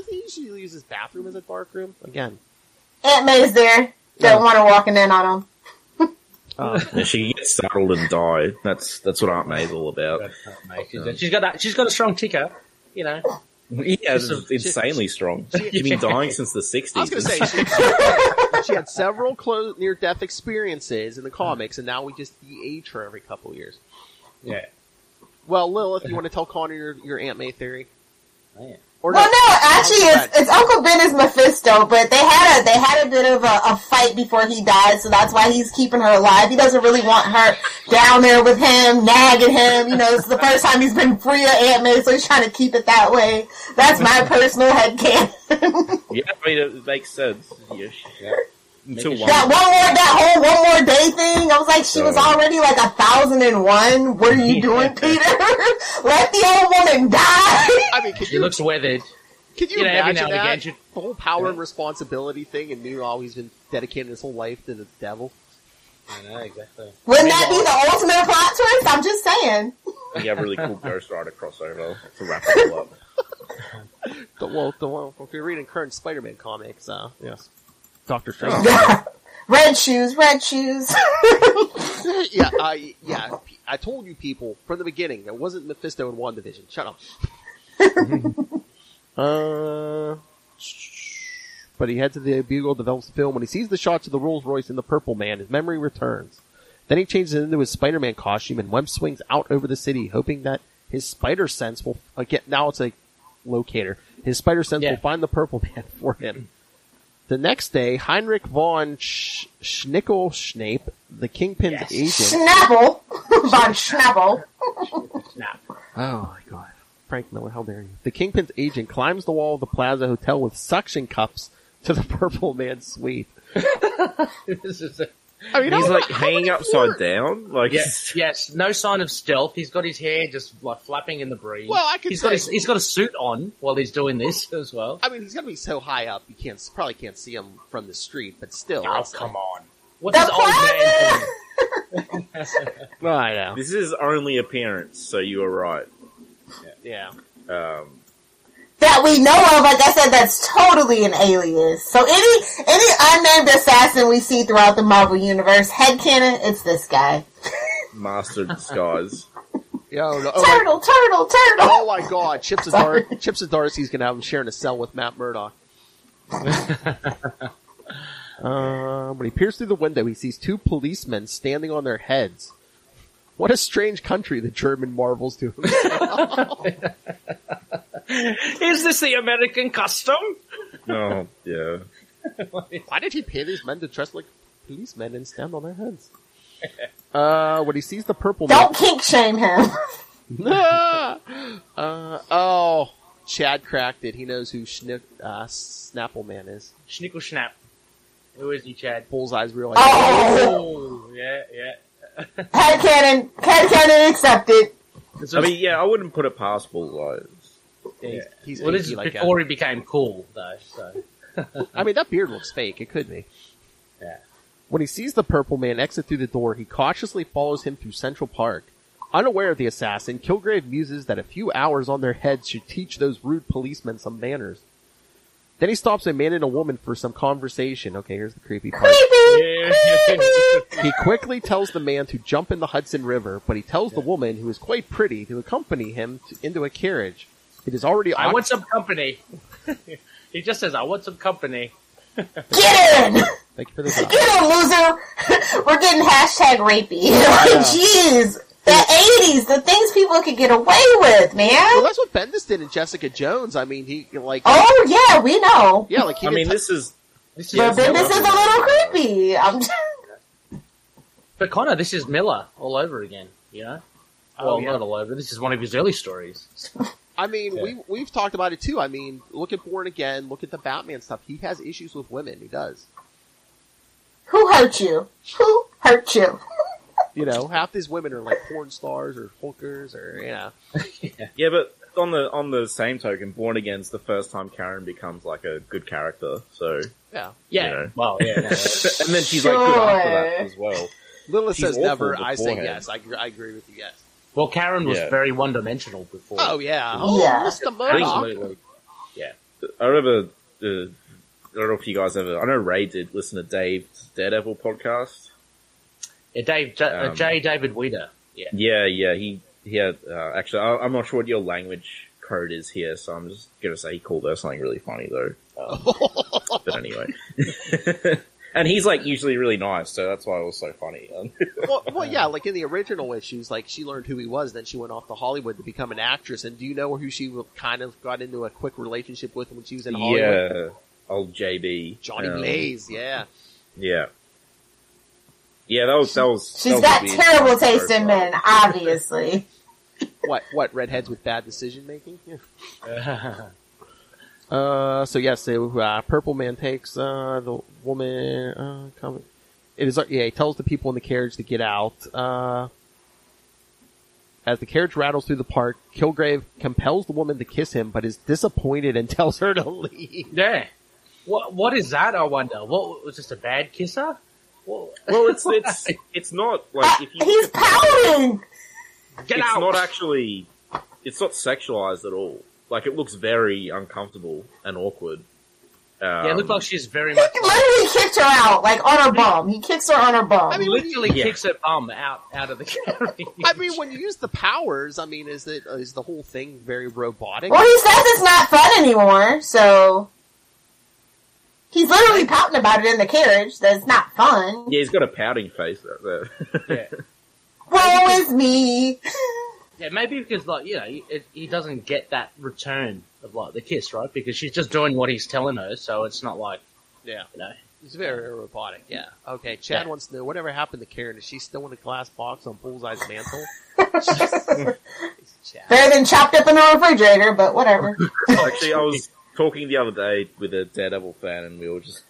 he usually use his bathroom as a dark room? Again. Aunt May's there. Don't want her walking in on him. She gets startled and die. That's what Aunt May's all about. She's got a strong ticker. Yeah, it's insanely strong. She's been dying since the 60s. I was going to say, she had several near-death experiences in the comics, and now we just de-age her every couple of years. Yeah. Well, Lilith, you want to tell Connor your Aunt May theory? Oh, yeah. No, actually, it's Uncle Ben is Mephisto, but they had a bit of a fight before he died, so that's why he's keeping her alive. He doesn't really want her down there with him, nagging him. It's the first time he's been free of Aunt May, so he's trying to keep it that way. That's my personal headcanon. Yeah, I mean, it makes sense. Yeah. That whole one more day thing, I was like, she was already like 1,001. What are you doing, Peter? Let the old woman die. I mean, she looks weathered. Can you imagine that? The whole power and responsibility thing, and meanwhile he's been dedicating his whole life to the devil. I know, exactly. Wouldn't that be the ultimate plot twist? I'm just saying. You have a really cool Ghost Rider crossover to wrap it all up. Well, if you're reading current Spider-Man comics, yes. Doctor Strange. Red shoes. Yeah. I told you people from the beginning, it wasn't Mephisto in WandaVision. Shut up. But he heads to the Bugle, develops the film. When he sees the shots of the Rolls Royce and the Purple Man, his memory returns. Then he changes into his Spider-Man costume and web swings out over the city, hoping that his spider sense will now it's a locator. His spider sense will find the Purple Man for him. The next day, Heinrich von Schnickelschnape, the Kingpin's agent... Schnapple! Von Schnapple. Oh my god. Frank Miller, how dare you? The Kingpin's agent climbs the wall of the Plaza Hotel with suction cups to the Purple Man's suite. I mean, he's like hanging upside down. Like, yes, no sign of stealth. He's got his hair just like flapping in the breeze. Well, he's got a suit on while he's doing this as well. I mean, he's gonna be so high up you probably can't see him from the street, but still. Oh, come on! What's this old man doing? Well, I know. This is his only appearance, so you were right. Yeah. That we know of, like I said, that's totally an alias. So any unnamed assassin we see throughout the Marvel Universe, headcanon, it's this guy. Master disguise. Yo, no, turtle! Oh my god, Chips and Darcy's gonna have him sharing a cell with Matt Murdock. When he peers through the window, he sees two policemen standing on their heads. What a strange country the German marvels to himself. Is this the American custom? Oh, yeah. Why did he pay these men to dress like policemen and stand on their heads? When he sees the Purple Man... Don't kink shame him. Chad cracked it. He knows who Snapple Man is. Schnickel Schnapp. Who is he, Chad? Bullseye's real. Oh, yeah. Headcanon accepted. I mean, yeah, I wouldn't put it past Bullseye. Yeah, he's well, this is like before he became cool, though. So, I mean, that beard looks fake. It could be. Yeah. When he sees the Purple Man exit through the door, he cautiously follows him through Central Park. Unaware of the assassin, Kilgrave muses that a few hours on their heads should teach those rude policemen some manners. Then he stops a man and a woman for some conversation. Okay, here's the creepy part. He quickly tells the man to jump in the Hudson River, but he tells the woman, who is quite pretty, to accompany him into a carriage. It is already... I want some company. He just says, I want some company. Get in! Thank you for the Get in, loser! We're getting hashtag rapey. Like, jeez. The 80s, the things people could get away with, man. Well, that's what Bendis did in Jessica Jones. I mean, he, like... Oh, yeah, we know. Yeah, like, this is... But Bendis is a little creepy. But Connor, this is Miller all over again, you know? Not all over. This is one of his early stories. I mean, we've talked about it too. I mean, look at Born Again, look at the Batman stuff. He has issues with women. He does. Who hurt you? Who hurt you? You know, half these women are like porn stars or hookers or, you know. Yeah, but on the same token, Born Again's the first time Karen becomes like a good character, so... Yeah. Yeah. You know. Well, yeah. No, and then she's like good after that as well. Lilith says never, I say beforehand. yes. I agree with you, yes. Well, Karen was very one-dimensional before. Oh, yeah. Yeah. Mr. Murdoch. Absolutely. Yeah. I remember, I don't know if you guys ever, I know Ray did listen to Dave's Daredevil podcast. Yeah, J. David Weeder. Yeah. Yeah, he had, actually, I'm not sure what your language code is here, so I'm just gonna say he called her something really funny though. But anyway. And he's like usually really nice, so that's why it was so funny. well, yeah, like in the original issues, like she learned who he was, then she went off to Hollywood to become an actress. And do you know who she kind of got into a quick relationship with when she was in Hollywood? Yeah, old JB. Johnny Blaze, yeah. Yeah. Yeah, that was She's got terrible taste in men, obviously. What, redheads with bad decision making? Yeah. So Purple Man takes, the woman, he tells the people in the carriage to get out. As the carriage rattles through the park, Kilgrave compels the woman to kiss him, but is disappointed and tells her to leave. Yeah. What is that, I wonder? What, was this a bad kisser? Well, it's not, like, if you... He's pouting! Get out! It's not sexualized at all. Like, it looks very uncomfortable and awkward. It looked like she's very much... He literally kicked her out, like, on her bum. He kicks her on her bum. I mean, literally kicks her bum out of the carriage. I mean, when you use the powers, I mean, is the whole thing very robotic? Well, he says it's not fun anymore, so... He's literally pouting about it in the carriage, that it's not fun. Yeah, he's got a pouting face right there. Yeah. Woe is me! Yeah, maybe because, like, you know, he doesn't get that return of, like, the kiss, right? Because she's just doing what he's telling her, so it's not like, you know. It's very robotic, yeah. Okay, Chad wants to know, whatever happened to Karen? Is she still in a glass box on Bullseye's mantle? Better than chopped up in a refrigerator, but whatever. Actually, I was talking the other day with a Daredevil fan, and we were just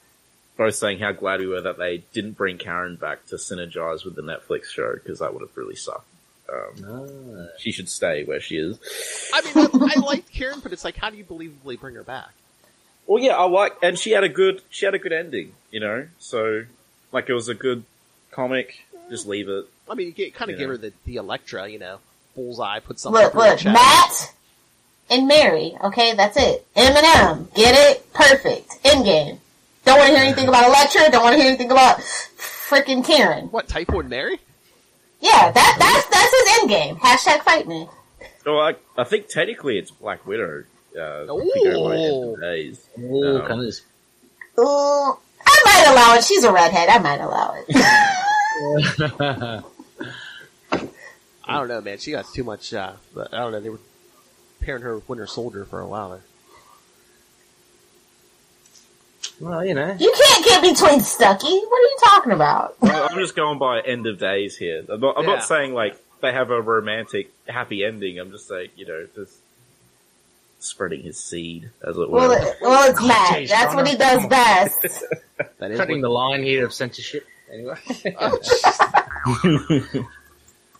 both saying how glad we were that they didn't bring Karen back to synergize with the Netflix show, because that would have really sucked. She should stay where she is. I mean, I liked Karen, but it's like, how do you believably bring her back? Well, yeah, and she had a good ending, you know? So, like, it was a good comic, just leave it. I mean, you kind of give her the Elektra, you know, bullseye, put something Look, Matt and Mary, okay, that's it. Eminem, get it? Perfect. Endgame. Don't want to hear anything about Elektra, don't want to hear anything about frickin' Karen. What, Typhoid Mary? Yeah, that's his endgame. Hashtag fight me. Well, I think technically it's Black Widow. I might allow it. She's a redhead. I might allow it. I don't know, man. She got too much, I don't know, they were pairing her with Winter Soldier for a while there. Well, you know. You can't get between Stucky. What are you talking about? I'm just going by end of days here. I'm not saying, like, they have a romantic, happy ending. I'm just saying, you know, just spreading his seed, as it were. Well, it's Matt. Geez, that's what he does best. That is Cutting the line here of censorship. Anyway.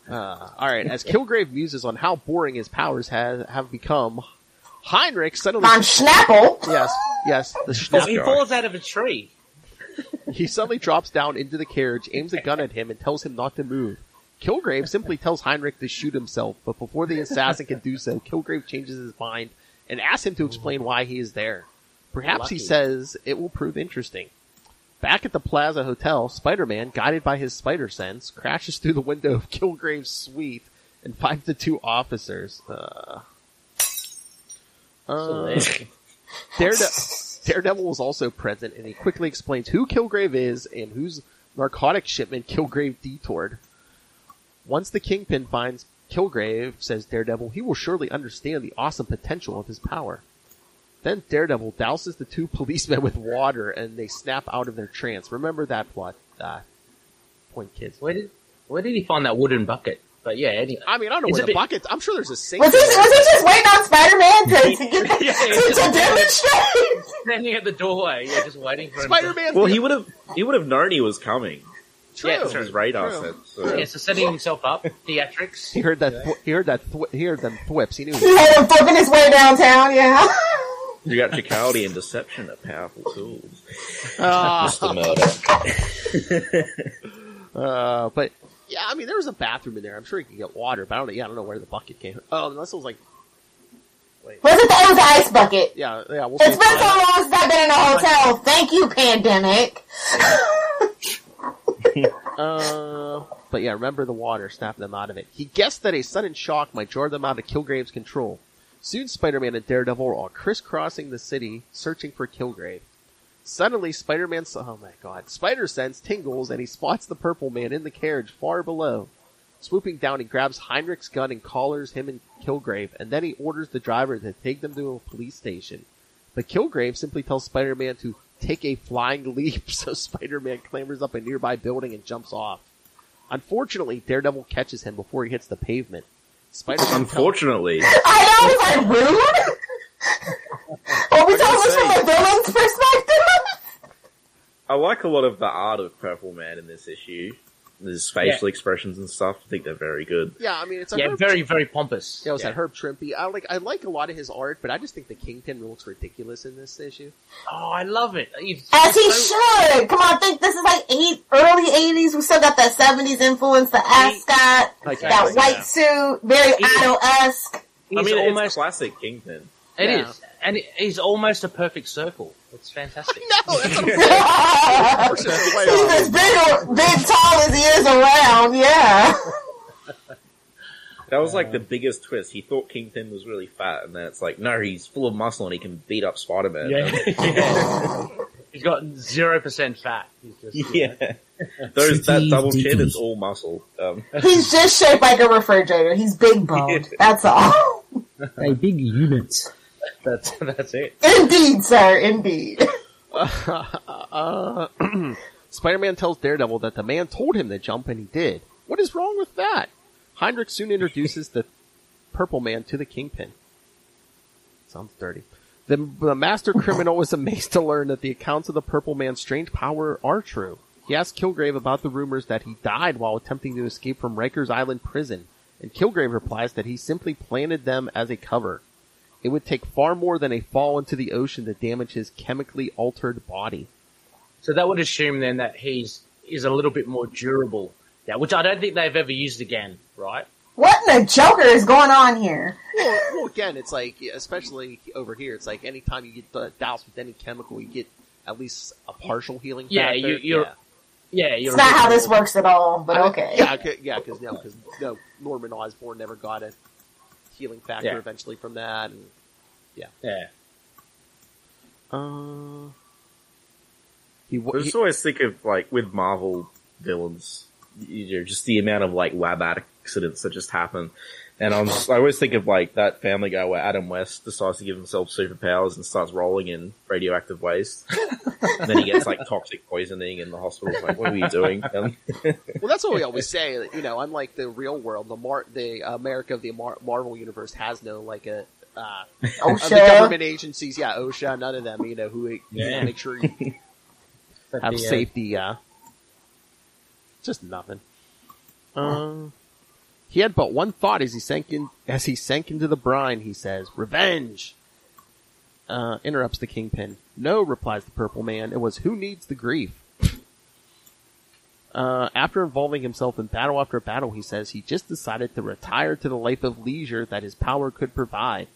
Alright, as Kilgrave muses on how boring his powers have become, Heinrich suddenly... On Schnapple. Yes, the Well, Schnapple. he falls out of a tree. He suddenly drops down into the carriage, aims a gun at him, and tells him not to move. Kilgrave simply tells Heinrich to shoot himself, but before the assassin can do so, Kilgrave changes his mind and asks him to explain why he is there. Perhaps he says it will prove interesting. Back at the Plaza Hotel, Spider-Man, guided by his spider sense, crashes through the window of Kilgrave's suite and finds the two officers. Daredevil was also present, and he quickly explains who Kilgrave is and whose narcotic shipment Kilgrave detoured. Once the Kingpin finds Kilgrave, says Daredevil, he will surely understand the awesome potential of his power. Then Daredevil douses the two policemen with water, and they snap out of their trance. Remember that plot point, kids. Where did he find that wooden bucket? But yeah, anyway. I mean, I don't know where the bucket. I'm sure there's a sink. Was he just waiting on Spider-Man to demonstrate? Standing at the doorway, just waiting for him. Spider-Man. Well, he would have known he was coming. True. Yeah, his radar True. said. So. Yeah, so setting himself up, theatrics. He heard that. He heard them thwips. He knew. He had him flipping his way downtown. Yeah. Theatricality and deception are powerful tools. Mr. Murder. But yeah, I mean, there was a bathroom in there. I'm sure he could get water, but I don't know where the bucket came. Oh, unless it was like. Wait. Was it the ice bucket? Yeah. We'll It's been so long since I've been in a hotel. Thank you, pandemic. But yeah, remember the water, snapping them out of it. He guessed that a sudden shock might jar them out of Kilgrave's control. Soon Spider-Man and Daredevil are all crisscrossing the city, searching for Kilgrave. Suddenly, Spider Sense tingles and he spots the Purple Man in the carriage far below. Swooping down, he grabs Heinrich's gun and collars him and Kilgrave, and then he orders the driver to take them to a police station. But Kilgrave simply tells Spider-Man to take a flying leap, so Spider-Man clambers up a nearby building and jumps off. Unfortunately, Daredevil catches him before he hits the pavement. Unfortunately. I know, was I rude? Are we talking this from a villain's perspective? I like a lot of the art of Purple Man in this issue. His facial expressions and stuff. I think they're very good. Yeah, I mean, it's very, very pompous. Yeah, it was that Herb Trimpe. I like a lot of his art, but I just think the Kingpin looks ridiculous in this issue. Oh, I love it. As he should. Come on, think this is like early 80s. We still got that 70s influence, the ascot, that white suit, very Otto-esque. I mean, it's classic Kingpin. It is. And he's almost a perfect circle. It's fantastic. No, that's what He's as big, tall as he is around, yeah. That was like the biggest twist. He thought Kingpin was really fat, and then it's like, no, he's full of muscle and he can beat up Spider-Man. Yeah. He's got 0% fat. He's just, that double chin is all muscle. He's just shaped like a refrigerator. He's big boned. That's all. A big unit. That's it. Indeed, sir. Indeed. Spider-Man tells Daredevil that the man told him to jump and he did. What is wrong with that? Heinrich soon introduces the Purple Man to the Kingpin. Sounds dirty. The master criminal is amazed to learn that the accounts of the Purple Man's strange power are true. He asks Kilgrave about the rumors that he died while attempting to escape from Rikers Island prison, and Kilgrave replies that he simply planted them as a cover. It would take far more than a fall into the ocean to damage his chemically altered body. So that would assume then that he's a little bit more durable. Yeah, which I don't think they've ever used again, right? What in the Joker is going on here? Well, again, it's like, especially over here, it's like anytime you get doused with any chemical, you get at least a partial healing factor. You're it's not how this works at all, but okay. Because Norman Osborn never got a healing factor eventually from that. And, I just always think of, like, with Marvel villains, just the amount of, like, lab accidents that just happen. And I always think of, like, that Family Guy where Adam West decides to give himself superpowers and starts rolling in radioactive waste. And then he gets, like, toxic poisoning in the hospital. Like, what are you doing? Well, that's what we always say. You know, unlike the real world, the America of the Marvel Universe has no, like, the government agencies, OSHA, none of them, you know, who make sure you have safety, just nothing. He had but one thought as he sank into the brine. He says, "Revenge." Interrupts the Kingpin. "No," replies the Purple Man. "It was who needs the grief." After involving himself in battle after battle, he says he just decided to retire to the life of leisure that his power could provide.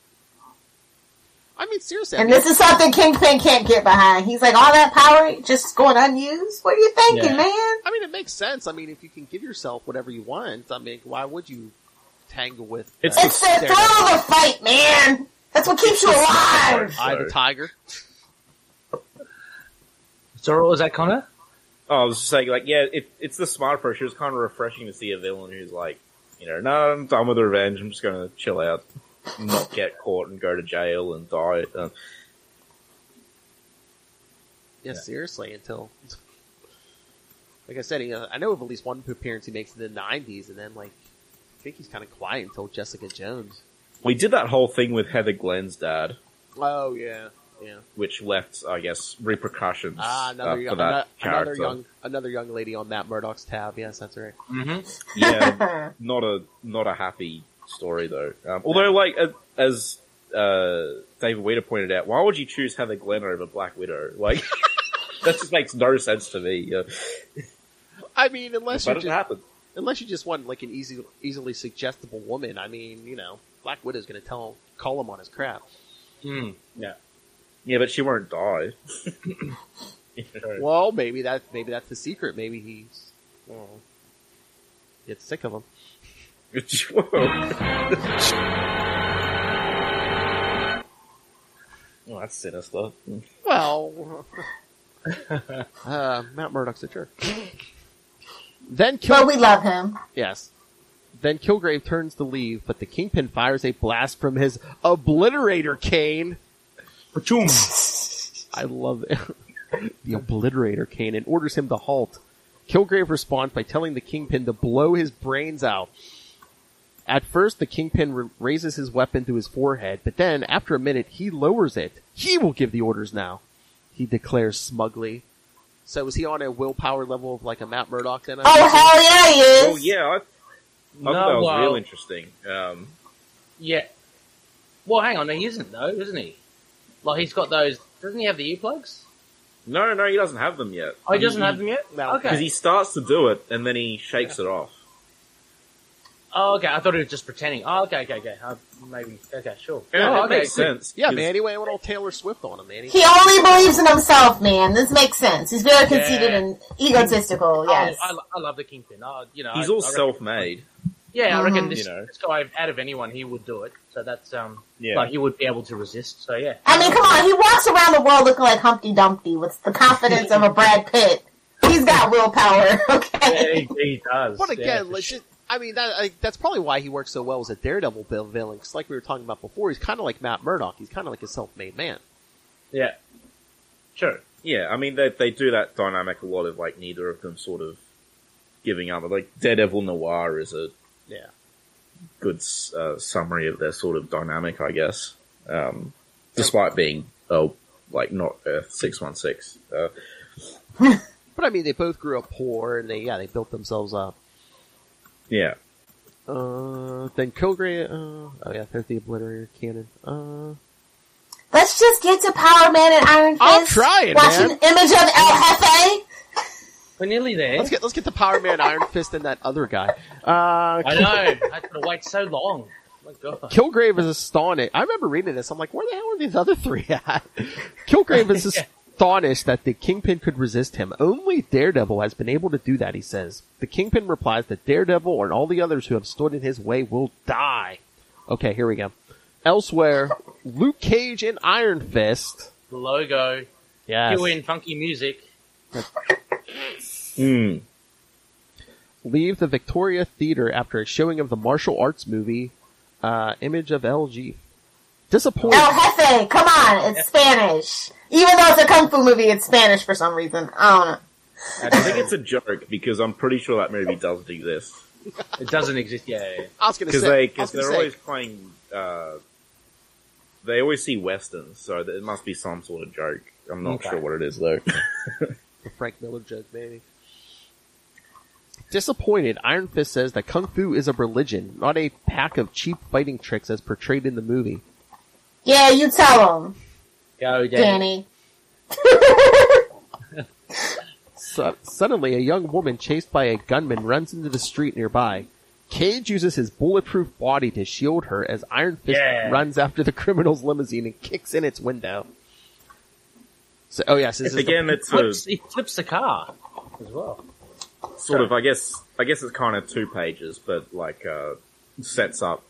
I mean, seriously. And this is something Kingpin can't get behind. He's like, all that power just going unused? What are you thinking, man? I mean, it makes sense. I mean, if you can give yourself whatever you want, I mean, why would you tangle with... It's the thrill of the fight, man! That's what keeps you alive! Eye the tiger. So what was that, Connor? Oh, I was just saying, like, it's the smart approach. It was kind of refreshing to see a villain who's like, you know, no, I'm done with the revenge. I'm just going to chill out. Not get caught and go to jail and die. Seriously, until... Like I said, I know of at least one appearance he makes in the 90s, and then, like, I think he's kind of quiet until Jessica Jones. We did that whole thing with Heather Glenn's dad. Oh, yeah. Which left, I guess, repercussions another young lady on Matt Murdock's tab. Yes, that's right. Mm-hmm. Yeah, not a happy story though. Although, like, as David Weeder pointed out, why would you choose Heather Glenn over Black Widow? Like, that just makes no sense to me. I mean, unless you just want like an easily suggestible woman. I mean, you know, Black Widow's going to call him on his crap. Yeah, but she won't die. Well, maybe that's the secret. Maybe he's gets sick of him. Oh, that's sinister. Well, Matt Murdock's a jerk. But we love him. Yes. Then Kilgrave turns to leave, but the Kingpin fires a blast from his Obliterator cane. I love it. The Obliterator cane, and orders him to halt. Kilgrave responds by telling the Kingpin to blow his brains out. At first, the Kingpin raises his weapon to his forehead, but then, after a minute, he lowers it. He will give the orders now, he declares smugly. So is he on a willpower level of like a Matt Murdock then? Oh, hell yeah, he is! Oh, yeah, I thought that was real interesting. Yeah. Well, hang on, he isn't though, isn't he? Like, he's got those... Doesn't he have the earplugs? No, he doesn't have them yet. Oh, he doesn't have them yet? No. Okay. Because he starts to do it, and then he shakes it off. Oh, okay. I thought he was just pretending. Oh, okay. Maybe. Okay, sure. Yeah, oh, it makes sense. Yeah, man, he went all Taylor Swift on him, man. He only believes in himself, man. This makes sense. He's very conceited and egotistical, yes. I love the Kingpin. He's all self-made. Yeah, I reckon this guy, out of anyone, he would do it. So that's, like, he would be able to resist, so yeah. I mean, come on, he walks around the world looking like Humpty Dumpty with the confidence of a Brad Pitt. He's got willpower, okay? Yeah, he does. But again, I mean, that's probably why he works so well as a Daredevil villain, because like we were talking about before, he's kind of like Matt Murdock. He's kind of like a self-made man. Yeah. Sure. Yeah, I mean, they do that dynamic a lot of, like, neither of them sort of giving up. Like, Daredevil Noir is a good summary of their sort of dynamic, I guess. Despite being not Earth 616. But I mean, they both grew up poor, and they built themselves up. Yeah. Then Kilgrave. There's the Obliterator cannon. Let's just get to Power Man and Iron Fist. I'm trying, Watch man. an image of El Jefe. We're nearly there. Let's get the Power Man, Iron Fist, and that other guy. I know. I had to wait so long. Oh my God. Kilgrave is astonished. I remember reading this. I'm like, where the hell are these other three at? Kilgrave is astonished that the Kingpin could resist him. Only Daredevil has been able to do that, he says. The Kingpin replies that Daredevil and all the others who have stood in his way will die. Okay, here we go. Elsewhere, Luke Cage and Iron Fist. The logo. Yes. Cue in funky music. Leave the Victoria Theater after a showing of the martial arts movie, Image of LG. Disappointed. El Jefe, come on, it's Spanish. Even though it's a kung fu movie, it's Spanish for some reason. I don't know. I think it's a joke because I'm pretty sure that movie doesn't exist. It doesn't exist. Yeah. I was gonna say Because they're always playing. They always see westerns, so it must be some sort of joke. I'm not sure what it is though. the Frank Miller joke, maybe. Disappointed, Iron Fist says that Kung Fu is a religion, not a pack of cheap fighting tricks as portrayed in the movie. Yeah, you tell him, Go, Danny. Suddenly, a young woman chased by a gunman runs into the street nearby. Cage uses his bulletproof body to shield her as Iron Fist runs after the criminal's limousine and kicks in its window. So, He flips the car as well. Sort of, I guess it's kind of 2 pages, but sets up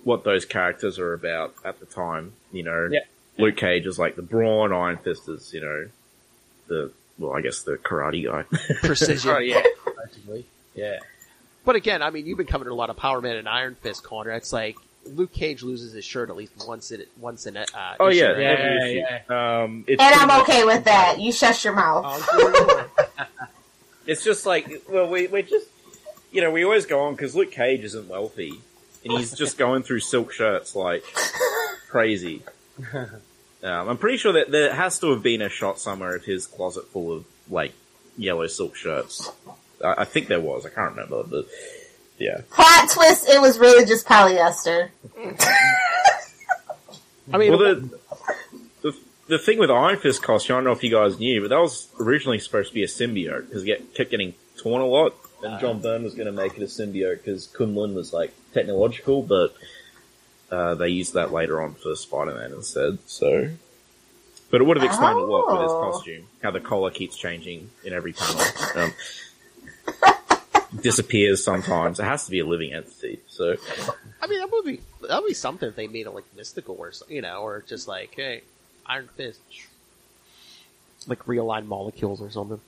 what those characters are about at the time. You know, Luke Cage is like the brawn, Iron Fist is, the karate guy. Precision. Basically. Yeah. But again, I mean, you've been covering a lot of Power Man and Iron Fist, Connor. It's like Luke Cage loses his shirt at least once in Oh issue, yeah, right? yeah. and I'm okay with that. You shut your mouth. It's just like, well, we're just, we always go on because Luke Cage isn't wealthy, and he's just going through silk shirts like crazy. I'm pretty sure that there has to have been a shot somewhere of his closet full of yellow silk shirts. I think there was. I can't remember, but yeah. Plot twist: it was really just polyester. I mean, the thing with Iron Fist costume, I don't know if you guys knew, but that was originally supposed to be a symbiote because it kept getting torn a lot. And John Byrne was going to make it a symbiote because Kunlun was technological, but they used that later on for Spider-Man instead. So, but it would have explained a lot with his costume, how the collar keeps changing in every panel. Disappears sometimes. It has to be a living entity. So, I mean, that would be something if they made it mystical or or just hey, Iron Fist, realign molecules or something.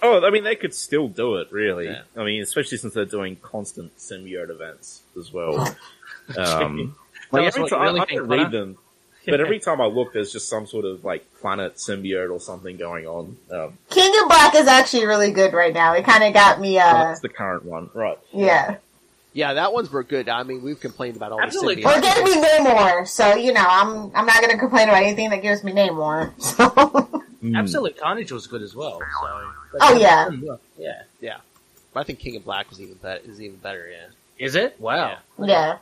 Oh, I mean, they could still do it, really. Yeah. I mean, especially since they're doing constant symbiote events as well. I don't read them, but every time I look, there's just some sort of planet symbiote or something going on. King of Black is actually really good right now. It kind of got me. That's the current one, right? Yeah. Yeah, that one's good. I mean, we've complained about all the symbiotes. Well, it gave me Namor, so I'm not going to complain about anything that gives me Namor. So. Absolute Carnage was good as well. So. Oh yeah. Yeah. But I think King of Black is even better. Yeah. Is it? Wow. Yeah.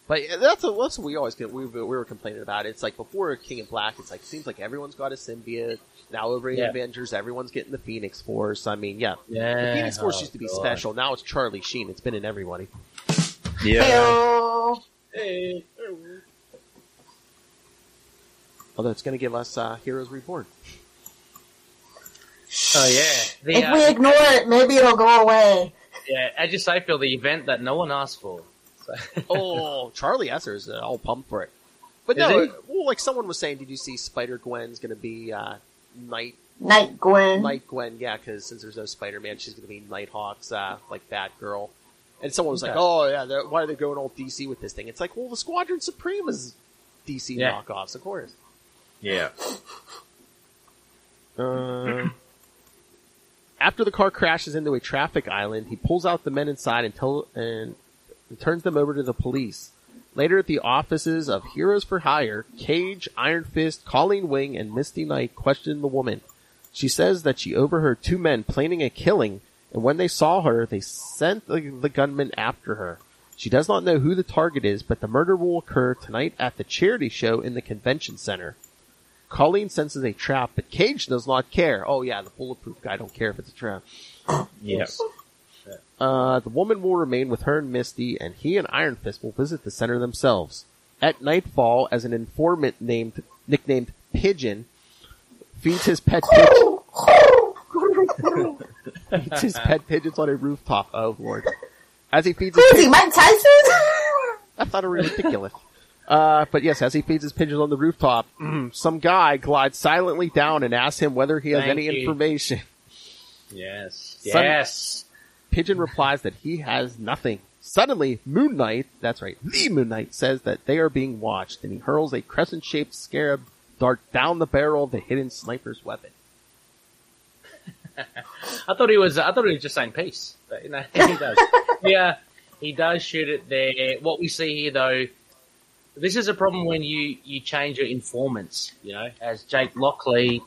But that's what we always get. We were complaining about. It's before King of Black, it's seems like everyone's got a symbiote. Now over in Avengers, everyone's getting the Phoenix Force. I mean, the Phoenix Force used to be special. Now it's Charlie Sheen. It's been in everybody. Yeah. Hey. Although it's going to give us Heroes Reborn. Oh yeah. If we ignore it, maybe it'll go away. Yeah, as you say, Phil, the event that no one asked for. So. Charlie Esser's all pumped for it. But someone was saying, did you see Spider-Gwen's going to be Night Gwen, yeah, because since there's no Spider-Man, she's going to be Nighthawk's Batgirl. And someone was why are they going all DC with this thing? It's the Squadron Supreme is DC knockoffs, of course. Yeah. After the car crashes into a traffic island, he pulls out the men inside and and turns them over to the police. Later at the offices of Heroes for Hire, Cage, Iron Fist, Colleen Wing, and Misty Knight question the woman. She says that she overheard two men planning a killing, and when they saw her, they sent the gunman after her. She does not know who the target is, but the murder will occur tonight at the charity show in the convention center. Colleen senses a trap, but Cage does not care. Oh yeah, the bulletproof guy don't care if it's a trap. Yes. The woman will remain with her and Misty, and he and Iron Fist will visit the center themselves. At nightfall, as an informant nicknamed Pigeon feeds his pet pigeons on a rooftop. Oh Lord! As he feeds his pigeons, Mike Tyson. I thought it was ridiculous. But yes, as he feeds his pigeons on the rooftop, some guy glides silently down and asks him whether he has any information. Yes. Pigeon replies that he has nothing. Suddenly, Moon Knight, that's right, the Moon Knight, says that they are being watched, and he hurls a crescent-shaped scarab dart down the barrel of the hidden sniper's weapon. I thought he was just saying peace, but he does. Yeah, he does shoot it there. What we see here, though, this is a problem when you change your informants. As Jake Lockley,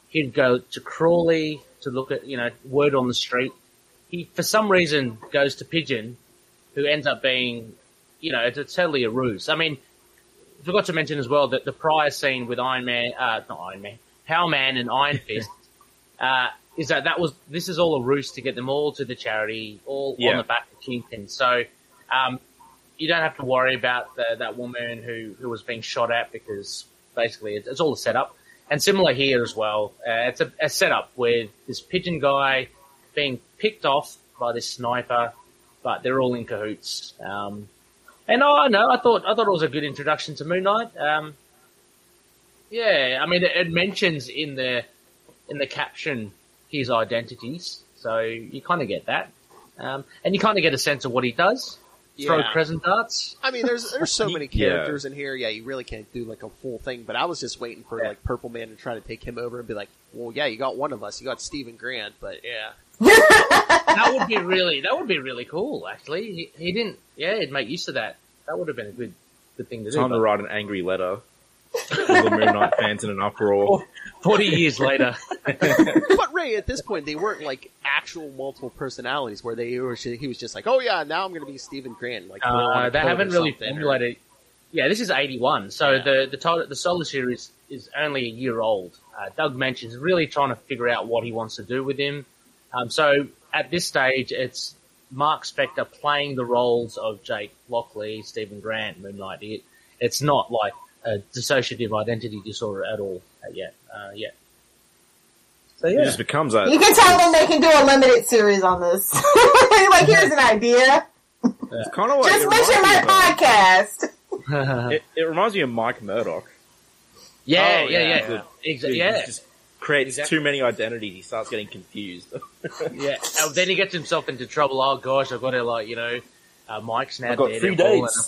he'd go to Crawley to look at word on the street. He, for some reason, goes to Pigeon, who ends up being, it's totally a ruse. I mean, forgot to mention as well that the prior scene with Power Man and Iron Fist, is this is all a ruse to get them all to the charity, all on the back of Kingpin. So, you don't have to worry about that woman who was being shot at, because basically it's all a setup. And similar here as well. It's a setup with this Pigeon guy being picked off by this sniper, but they're all in cahoots. And I thought it was a good introduction to Moon Knight. I mean, it mentions in the caption his identities, so you kind of get that, and you kind of get a sense of what he does. Throw crescent darts. I mean, there's so many characters in here. Yeah, you really can't do like a full thing. But I was just waiting for like Purple Man to try to take him over and be like, well, yeah, you got one of us. You got Stephen Grant, but yeah. that would be really cool. Actually, he didn't. Yeah, he'd make use of that. That would have been a good thing to do. Time to write an angry letter. All the Moon Knight fans in an uproar. 40 years later. But Ray, at this point, they weren't like actual multiple personalities where he was just like, oh yeah, now I'm going to be Stephen Grant. Like, they haven't really formulated. Yeah, this is 81, so the Solar Series is only a year old. Doug Manchin's really trying to figure out what he wants to do with him. So at this stage, it's Mark Spector playing the roles of Jake Lockley, Stephen Grant, Moon Knight. It's not like a dissociative identity disorder at all yet. So yeah, it just becomes a. You can tell them they can do a limited series on this. Like, here's an idea. It's kind of like just mention my podcast. It reminds me of Mike Murdoch. Yeah. Exactly. Yeah. He just creates too many identities. He starts getting confused. Yeah. Then he gets himself into trouble. Oh gosh, I've got to Mike's now I've got dead. 3 days.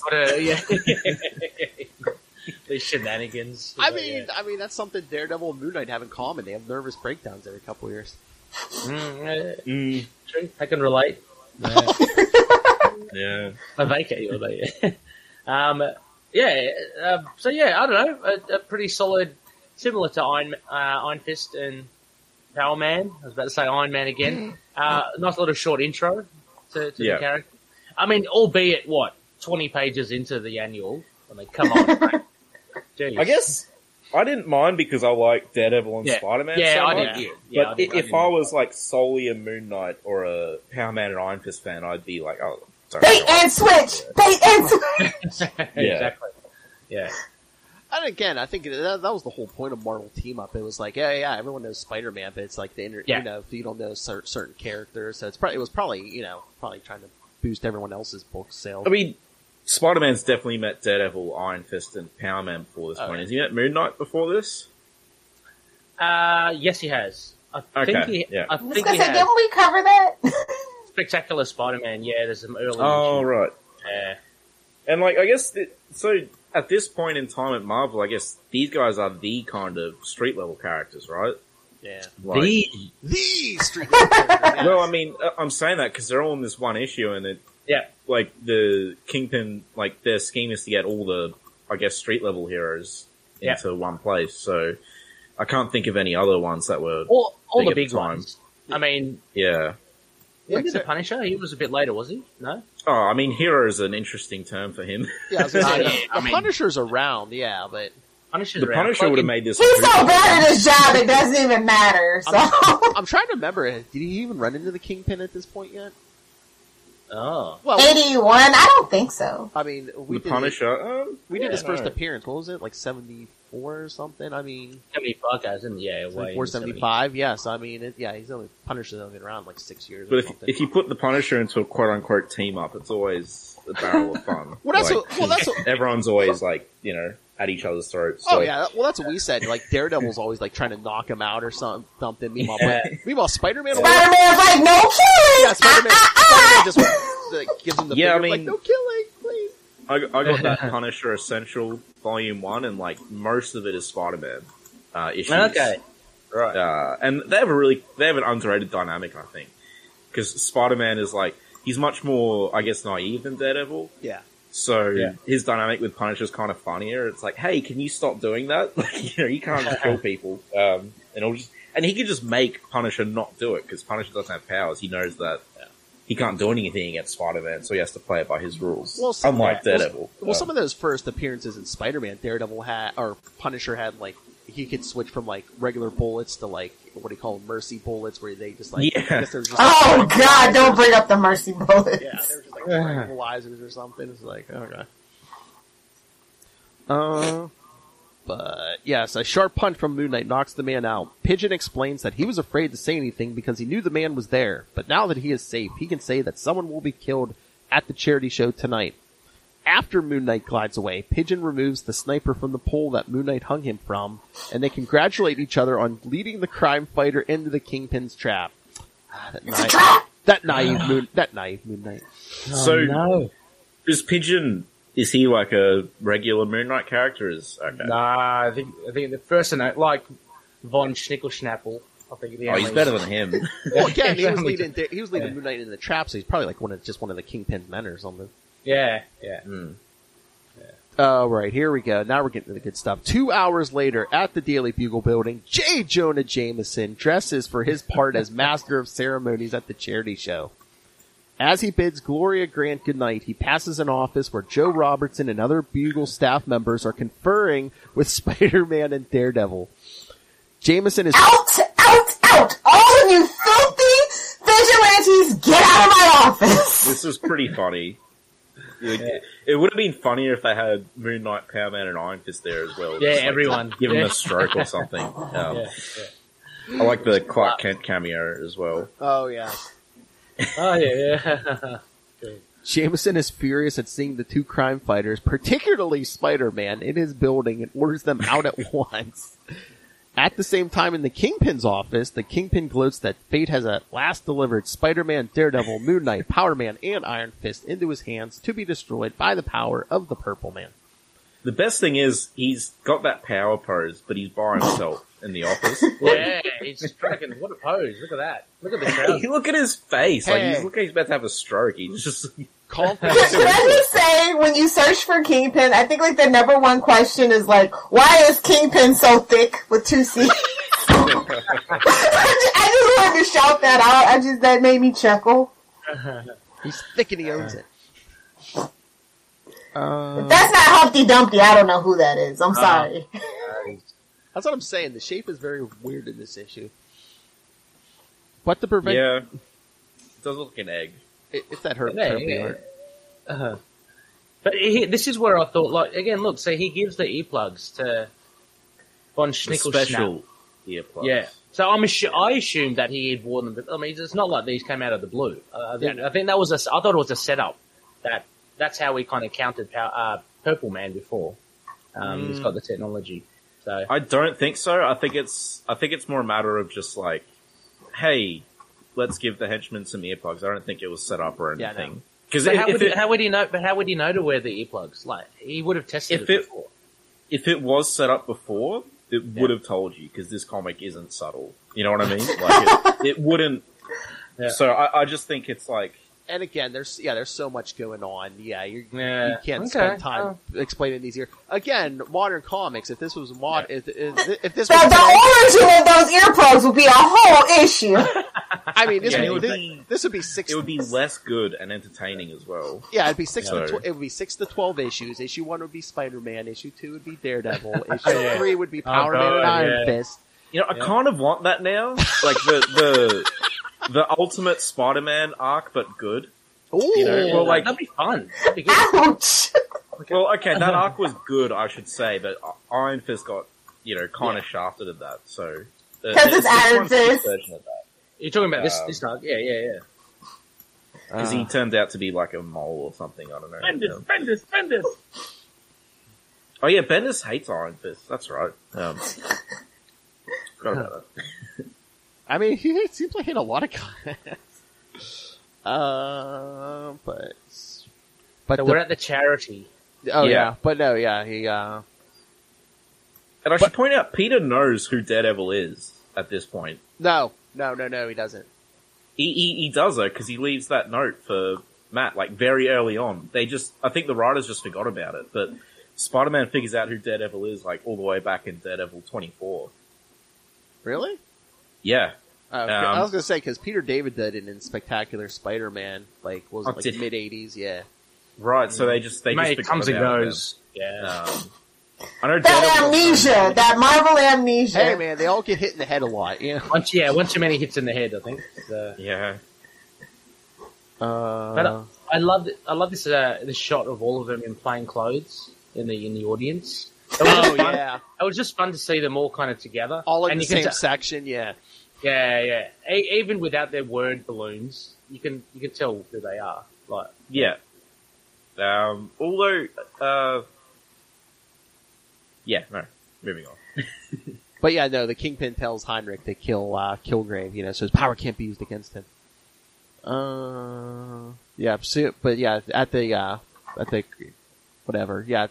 These shenanigans. I mean, that's something Daredevil and Moon Knight have in common. They have nervous breakdowns every couple of years. True. I can relate. Yeah. I vacate you, so I don't know. A pretty solid, similar to Iron Fist and Power Man. I was about to say Iron Man again. Nice little short intro to the character. I mean, albeit 20 pages into the annual. I mean, come on. Jeez. I guess I didn't mind because I like Daredevil and Spider-Man so much. I did. Yeah, but if I was like solely a Moon Knight or a Power Man and Iron Fist fan, I'd be like, oh, sorry. Bait and switch! Exactly. Yeah. And again, I think that was the whole point of Marvel Team Up. It was like, everyone knows Spider-Man, but it's like you don't know certain characters. So it was probably trying to boost everyone else's book sales. I mean, Spider-Man's definitely met Daredevil, Iron Fist, and Power Man before this point. Has he met Moon Knight before this? Yes, he has. I think he has. Didn't we cover that? Spectacular Spider-Man, there's some early... Oh, right. Yeah. And, I guess... So, at this point in time at Marvel, I guess these guys are the kind of street-level characters, right? Yeah. The street-level characters. Well, I mean, I'm saying that because they're all in this one issue, and Yeah. Like, the Kingpin, like, their scheme is to get all the, I guess, street-level heroes into one place, so I can't think of any other ones that were all the at big time. ones. I mean, Yeah. when did the Punisher? He was a bit later, was he? No? Oh, I mean, hero is an interesting term for him. Yeah, I was gonna say, I the mean- Punisher's around, yeah, but Punisher's The around. Punisher would have made this. He's so bad at his job, it doesn't even matter. So I'm trying to remember. Did he even run into the Kingpin at this point yet? Oh. Well, 81, I don't think so. I mean, The Punisher. we did his first no. appearance. What was it, like 74 or something? I mean, 75 guys, and yeah, way 475. Yes, I mean, he's only Punisher's only been around like 6 years. But or if, something. if you put the Punisher into a quote-unquote team-up, it's always a barrel of fun. Well, that's Like, what- well, that's what- everyone's always, like, you know, at each other's throats. Oh so- yeah, well that's what we said. Like Daredevil's always like trying to knock him out or something. Meanwhile, Spider-Man. Spider-Man's like, no killing! Yeah, Spider-Man just gives him the Yeah, finger, I mean- like no killing, please. I got that Punisher Essential Volume 1, and, like, most of it is Spider-Man issues. Okay. Right. And they have an underrated dynamic, I think. Because Spider-Man is, like, he's much more, I guess, naive than Daredevil. Yeah. So his dynamic with Punisher is kind of funnier. It's like, hey, can you stop doing that? Like, you know, you can't just kill people. And he can just make Punisher not do it, because Punisher doesn't have powers. He knows that he can't do anything against Spider-Man, so he has to play it by his rules. Well, unlike Daredevil. Well, some of those first appearances in Spider-Man, Daredevil had, or Punisher had, like, he could switch from, like, regular bullets to, like, what do you call them, mercy bullets, where they just, like, I guess they're just, Oh god, don't bring up the mercy bullets. yeah, they were just, like, tranquilizers or something. It's like, okay. But, yes, a sharp punch from Moon Knight knocks the man out. Pigeon explains that he was afraid to say anything because he knew the man was there, but now that he is safe, he can say that someone will be killed at the charity show tonight. After Moon Knight glides away, Pigeon removes the sniper from the pole that Moon Knight hung him from, and they congratulate each other on leading the crime fighter into the Kingpin's trap. That naive Moon Knight. So, No. is Pigeon, is he like a regular Moon Knight character? Okay. Nah, I think the first one, like Von Schnickelschnappel. I think the Oh, he's better than him. Well, again, he was Exactly. leading Moon Knight in the trap, so he's probably like one of the Kingpin's men or something. Yeah. Right, here we go. Now we're getting to the good stuff. 2 hours later, at the Daily Bugle building, J. Jonah Jameson dresses for his part as Master of Ceremonies at the charity show. As he bids Gloria Grant goodnight, he passes an office where Joe Robertson and other Bugle staff members are conferring with Spider-Man and Daredevil. Jameson is... Out! All of you filthy vigilantes, get out of my office! This is pretty funny. It would have been funnier if they had Moon Knight, Power Man, and Iron Fist there as well. Yeah, Just, like, everyone. Give him a stroke or something. I like the Clark Kent cameo as well. Oh, yeah. Oh, yeah. Jameson is furious at seeing the two crime fighters, particularly Spider-Man, in his building and orders them out at once. At the same time, in the Kingpin's office, the Kingpin gloats that fate has at last delivered Spider-Man, Daredevil, Moon Knight, Power Man, and Iron Fist into his hands to be destroyed by the power of the Purple Man. The best thing is, he's got that power pose, but he's by himself in the office. Yeah, he's freaking, what a pose. Look at that. Look at the crowd. Look at his face. Hey. Like, look like he's about to have a stroke. He's just... Confidence. Can I just say, when you search for Kingpin, I think like the number one question is like, why is Kingpin so thick with two C's? I just wanted to shout that out. That made me chuckle. He's thick and he owns it. If that's not Humpty Dumpty, I don't know who that is. I'm sorry. That's what I'm saying. The shape is very weird in this issue. But to prevent... Yeah. It does look like an egg. It's that hurt. Yeah. But this is where I thought, like, again, look, so he gives the earplugs to Von Schnickelschnapp. Special earplugs. Yeah. So I assumed that he had worn them, but I mean, it's not like these came out of the blue. I think that was I thought it was a setup. That's how we kind of counted Purple Man before. He's got the technology. So I don't think so. I think it's more a matter of just like, hey, let's give the henchmen some earplugs. I don't think it was set up or anything. Because how would he know? But how would he know to wear the earplugs? Like he would have tested it before. If it was set up before, it would have told you, because this comic isn't subtle. You know what I mean? Like it wouldn't. Yeah. So I just think it's like, And again, there's so much going on. Yeah, you can't Okay. spend time explaining these here. Again, modern comics. If this was if this The origin of those earplugs would be a whole issue. I mean, this would be 6. It would be less good and entertaining as well. Yeah, it'd be 6 to 12 issues. Issue 1 would be Spider-Man. Issue 2 would be Daredevil. Issue 3 would be Power Man and Iron Fist. You know, I kind of want that now. Like the ultimate Spider-Man arc, but good. Ooh, you know, well, like that'd be fun. That'd be good. Ouch! Well, okay, that arc was good, I should say, but Iron Fist got, kind of shafted at that. So because it's Iron Fist. You're talking about this arc? Yeah. Because he turned out to be like a mole or something. I don't know. Bendis. Oh yeah, Bendis hates Iron Fist. That's right. Forgot about that. I mean, he seems like he had a lot of guys. But we're at the charity. Oh yeah, but no, yeah, he. And I should point out, Peter knows who Daredevil is at this point. No, he doesn't. He does though, because he leaves that note for Matt, like very early on. I think the writers just forgot about it, but Spider-Man figures out who Daredevil is, like all the way back in Daredevil 24. Really? Yeah. I was gonna say, because Peter David did it in Spectacular Spider-Man, mid '80s, yeah. Right, so they just Mate, comes and goes. Yeah. I know That amnesia, that Marvel amnesia. Hey man, they all get hit in the head a lot, yeah. Once too many hits in the head, I think. Yeah. But I love this shot of all of them in plain clothes in the audience. Yeah. It was just fun to see them all kind of together, all in the same section, yeah. Yeah. Even without their word balloons, you can tell who they are. Like, yeah. Although, moving on. But yeah, no, the Kingpin tells Heinrich to kill Kilgrave, so his power can't be used against him.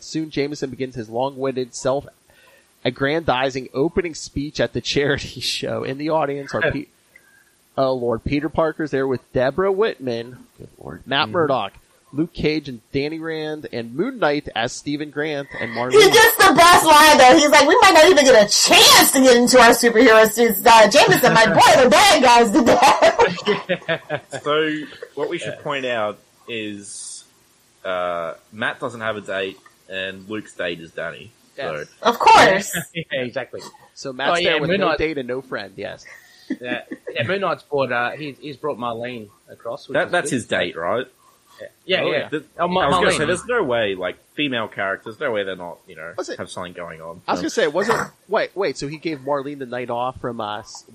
Soon Jameson begins his long-winded, self-aggrandizing opening speech at the charity show. In the audience are Peter Parker's there with Deborah Whitman, good Lord, Matt Murdock, Luke Cage and Danny Rand, and Moon Knight as Stephen Grant and Marlene. He gets the best line though. He's like, we might not even get a chance to get into our superhero suits. Jameson, my boy, the bad guys did that. So, what we should point out is, Matt doesn't have a date, and Luke's date is Danny. Yes. So. Of course. Yeah, exactly. So Matt's there with no date and no friend, yes. Yeah, Moon Knight's brought, he's brought Marlene across. That's his date, right? Yeah. I was going to say, there's no way, female characters, no way they're not, have something going on. I was going to say, wait, so he gave Marlene the night off from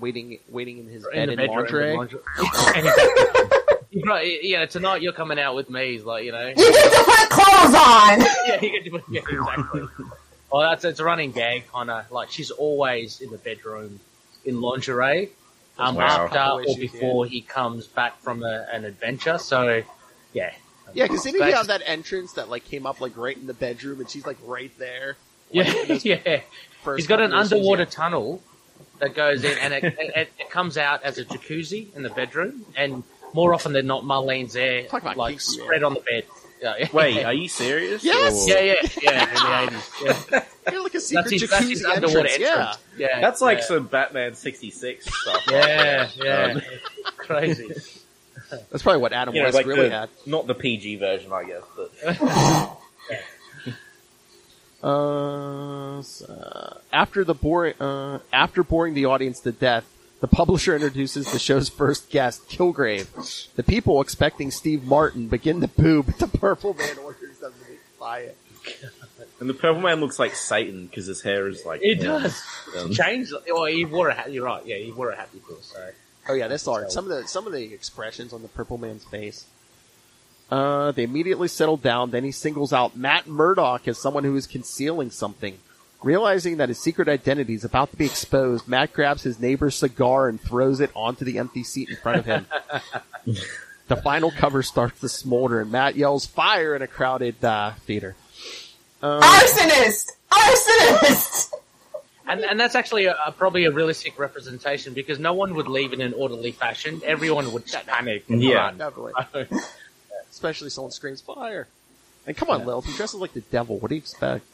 waiting in his bed in lingerie? Tonight you're coming out with me, You get to put clothes on! Exactly. Well, it's a running gag, kind of, she's always in the bedroom in lingerie, after or before he comes back from an adventure, so... Yeah. Yeah, because didn't he have that entrance that came up right in the bedroom, and she's right there? Yeah. He's got an underwater tunnel that goes in, and it comes out as a jacuzzi in the bedroom, and more often than not, Marlene's there, spread on the bed. Wait, are you serious? Yes. Or... Yeah, in the 80s. Yeah. You're like a secret jacuzzi that's his underwater entrance. Yeah. That's some Batman 66 stuff. Yeah. Crazy. That's probably what Adam West really had. Not the PG version, I guess. But after boring the audience to death, the publisher introduces the show's first guest, Kilgrave. The people expecting Steve Martin begin to boo, but the Purple Man orders them to be quiet. And the Purple Man looks like Satan because his hair is It does. Changed. Well, he wore a hat. You're right. Yeah, he wore a hat before. So. Oh yeah, this art. Some of the expressions on the Purple Man's face. They immediately settle down. Then he singles out Matt Murdock as someone who is concealing something. Realizing that his secret identity is about to be exposed, Matt grabs his neighbor's cigar and throws it onto the empty seat in front of him. The final cover starts to smolder, and Matt yells "Fire!" in a crowded theater. Arsonist! And that's actually probably a realistic representation because no one would leave in an orderly fashion. Everyone would panic and run. Definitely. Especially someone screams fire. And come on, Lilith, he dresses like the devil. What do you expect?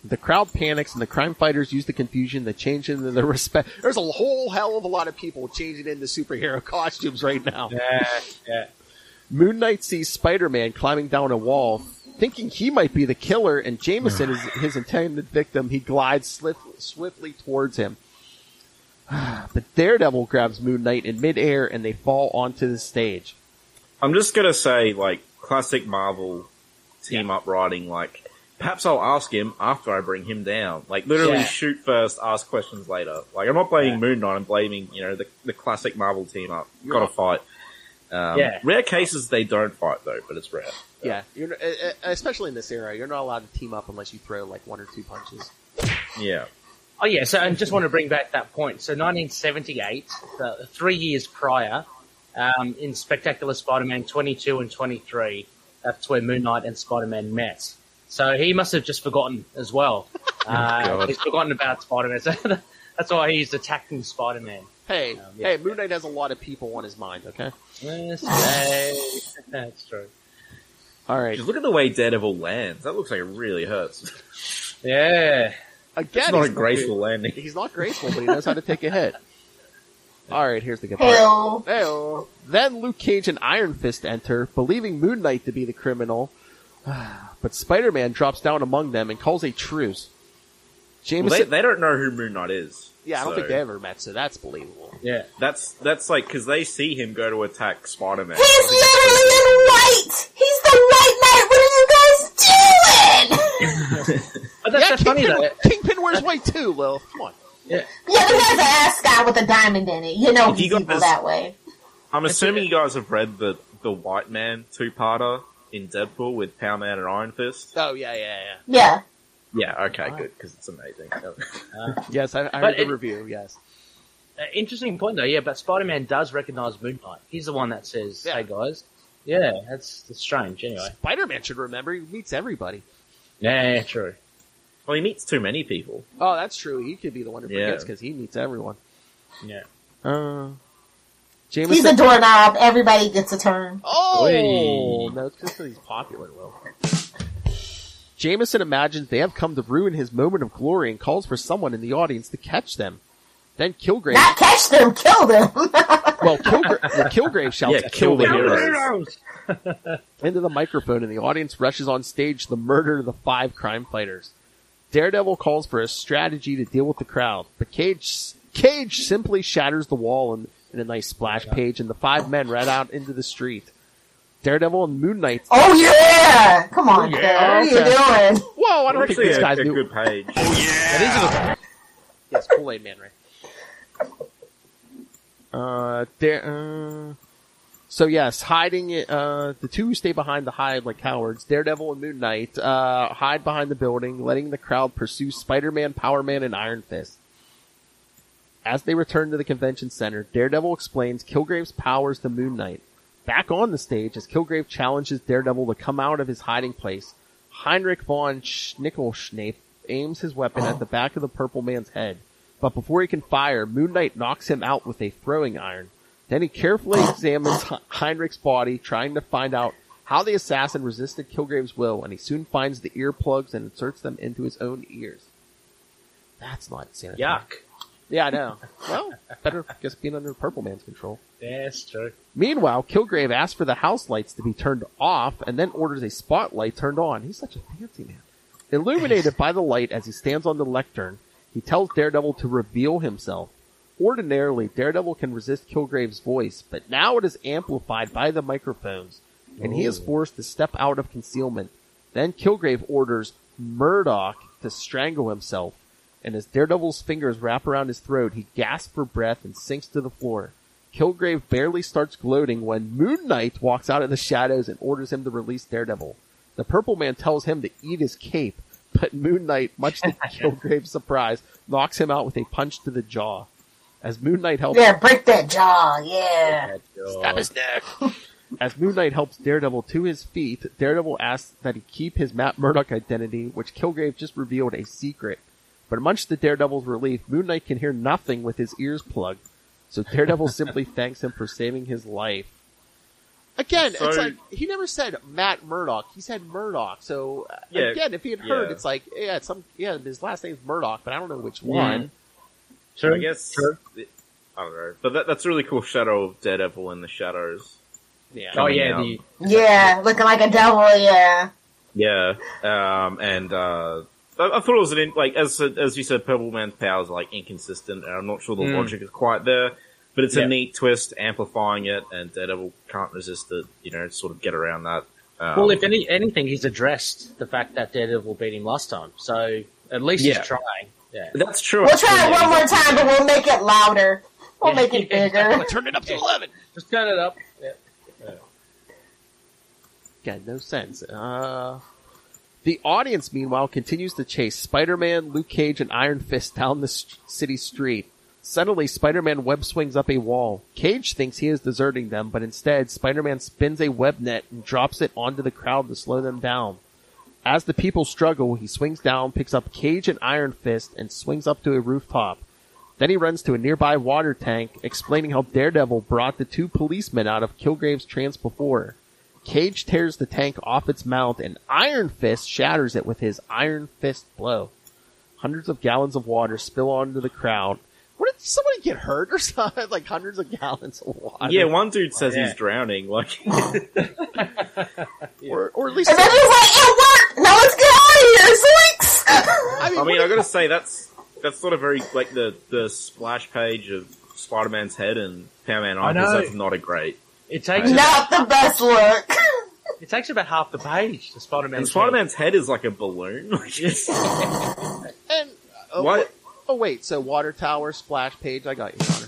The crowd panics and the crime fighters use the confusion to change into the respect. There's a whole hell of a lot of people changing into superhero costumes right now. Yeah. Moon Knight sees Spider-Man climbing down a wall. Thinking he might be the killer and Jameson is his intended victim, he glides swiftly towards him. But Daredevil grabs Moon Knight in midair and they fall onto the stage. I'm just gonna say, like, classic Marvel team-up writing, like, perhaps I'll ask him after I bring him down. Like, literally shoot first, ask questions later. Like, I'm not blaming Moon Knight, I'm blaming, the classic Marvel team-up. Gotta fight. Rare cases they don't fight, though, but it's rare. Yeah, especially in this era, you're not allowed to team up unless you throw, like, 1 or 2 punches. Yeah. Oh, yeah, so I just want to bring back that point. So 1978, 3 years prior, in Spectacular Spider-Man 22 and 23, that's where Moon Knight and Spider-Man met. So he must have just forgotten as well. He's forgotten about Spider-Man. So that's why he's attacking Spider-Man. Hey, Moon Knight has a lot of people on his mind, okay? Yes, that's true. All right. Just look at the way Daredevil lands. That looks like it really hurts. Yeah. Again, it's not a graceful landing. He's not graceful, but he knows how to take a hit. All right, here's the good part. Hey-o. Then Luke Cage and Iron Fist enter, believing Moon Knight to be the criminal. But Spider-Man drops down among them and calls a truce. Jameson, they don't know who Moon Knight is. Yeah, I don't think they ever met, so that's believable. Yeah, that's like, because they see him go to attack Spider-Man. He's literally in white! He's the White Knight! What are you guys doing? But that's funny, though. Kingpin wears white too, Lil. Come on. Yeah, but he has an ascot with a diamond in it. You know he's evil that way. I'm assuming you guys have read the White Man two-parter in Deadpool with Power Man and Iron Fist. Oh, yeah. Yeah. Yeah, okay, good, because it's amazing. Yes, I heard the review, yes. Interesting point, though, but Spider-Man does recognize Moon Knight. He's the one that says, hey, guys. Yeah, that's strange, anyway. Spider-Man should remember, he meets everybody. Yeah, true. Well, he meets too many people. Oh, that's true. He could be the one who forgets, because he meets everyone. Yeah. Jameson. He's a doorknob. Everybody gets a turn. Oh! No, it's just because he's popular, Will. Jameson imagines they have come to ruin his moment of glory and calls for someone in the audience to catch them. Then Kilgrave... Not catch them, kill them! Well, Kilgrave shouts, kill the heroes. Into the microphone, and the audience rushes on stage to murder the 5 crime fighters. Daredevil calls for a strategy to deal with the crowd, but Cage simply shatters the wall in a nice splash page, and the 5 men ran out into the street. Daredevil and Moon Knight... Oh, yeah! Come on, what are you doing? Whoa, I don't think these guys knew... good page. Oh, yeah! Yes, Kool-Aid Man, right? So, yes, hiding... the 2 who stay behind the hide like cowards, Daredevil and Moon Knight, hide behind the building, letting the crowd pursue Spider-Man, Power Man, and Iron Fist. As they return to the convention center, Daredevil explains Kilgrave's powers to Moon Knight. Back on the stage, as Kilgrave challenges Daredevil to come out of his hiding place, Heinrich von Schnickelschnape aims his weapon at the back of the Purple Man's head. But before he can fire, Moon Knight knocks him out with a throwing iron. Then he carefully examines Heinrich's body, trying to find out how the assassin resisted Kilgrave's will, and he soon finds the earplugs and inserts them into his own ears. That's not sanitary. Yuck. Yeah, I know. Well, better just being under Purple Man's control. Yeah, that's true. Meanwhile, Kilgrave asks for the house lights to be turned off and then orders a spotlight turned on. He's such a fancy man. Illuminated by the light as he stands on the lectern, he tells Daredevil to reveal himself. Ordinarily, Daredevil can resist Kilgrave's voice, but now it is amplified by the microphones, and he is forced to step out of concealment. Then Kilgrave orders Murdoch to strangle himself, and as Daredevil's fingers wrap around his throat, he gasps for breath and sinks to the floor. Kilgrave barely starts gloating when Moon Knight walks out of the shadows and orders him to release Daredevil. The Purple Man tells him to eat his cape, but Moon Knight, much to Kilgrave's surprise, knocks him out with a punch to the jaw. As Moon Knight helps... Yeah, break that jaw, yeah. Stab his neck. As Moon Knight helps Daredevil to his feet, Daredevil asks that he keep his Matt Murdock identity, which Kilgrave just revealed a secret. But much to Daredevil's relief, Moon Knight can hear nothing with his ears plugged, so Daredevil simply thanks him for saving his life. Again, it's like, he never said Matt Murdock, he said Murdock, so, again, if he had heard, it's like, his last name's Murdock, but I don't know which one. Sure. I guess, I don't know, but that's a really cool shadow of Daredevil in the shadows. Yeah. Oh yeah, looking like a devil, yeah. Yeah, and I thought it was as you said, Purple Man's powers are like inconsistent, and I'm not sure the logic is quite there. But it's a neat twist, amplifying it, and Daredevil can't resist it. Sort of get around that. Well, if anything, he's addressed the fact that Daredevil beat him last time, so at least he's trying. Yeah, that's true. We'll try it one more time, but we'll make it louder. We'll make it bigger. Turn it up to 11. Just turn it up. Yeah. Got no sense. The audience, meanwhile, continues to chase Spider-Man, Luke Cage, and Iron Fist down the city street. Suddenly, Spider-Man web swings up a wall. Cage thinks he is deserting them, but instead, Spider-Man spins a web net and drops it onto the crowd to slow them down. As the people struggle, he swings down, picks up Cage and Iron Fist, and swings up to a rooftop. Then he runs to a nearby water tank, explaining how Daredevil brought the two policemen out of Kilgrave's trance before. Cage tears the tank off its mount, and Iron Fist shatters it with his Iron Fist blow. Hundreds of gallons of water spill onto the crowd. What, did somebody get hurt or something? Like hundreds of gallons of water. Yeah, one dude says he's drowning. Like, or at least. And then he's like, "It worked. Now let's get out of here, Zoinks!" I mean, I gotta say that's sort of very like the splash page of Spider-Man's head and Power Man Iron Fist. That's not a great. It takes not the best look. It takes about half the page. The Spider-Man's head is like a balloon. And what? Oh wait, so water tower, splash page, I got you, Connor.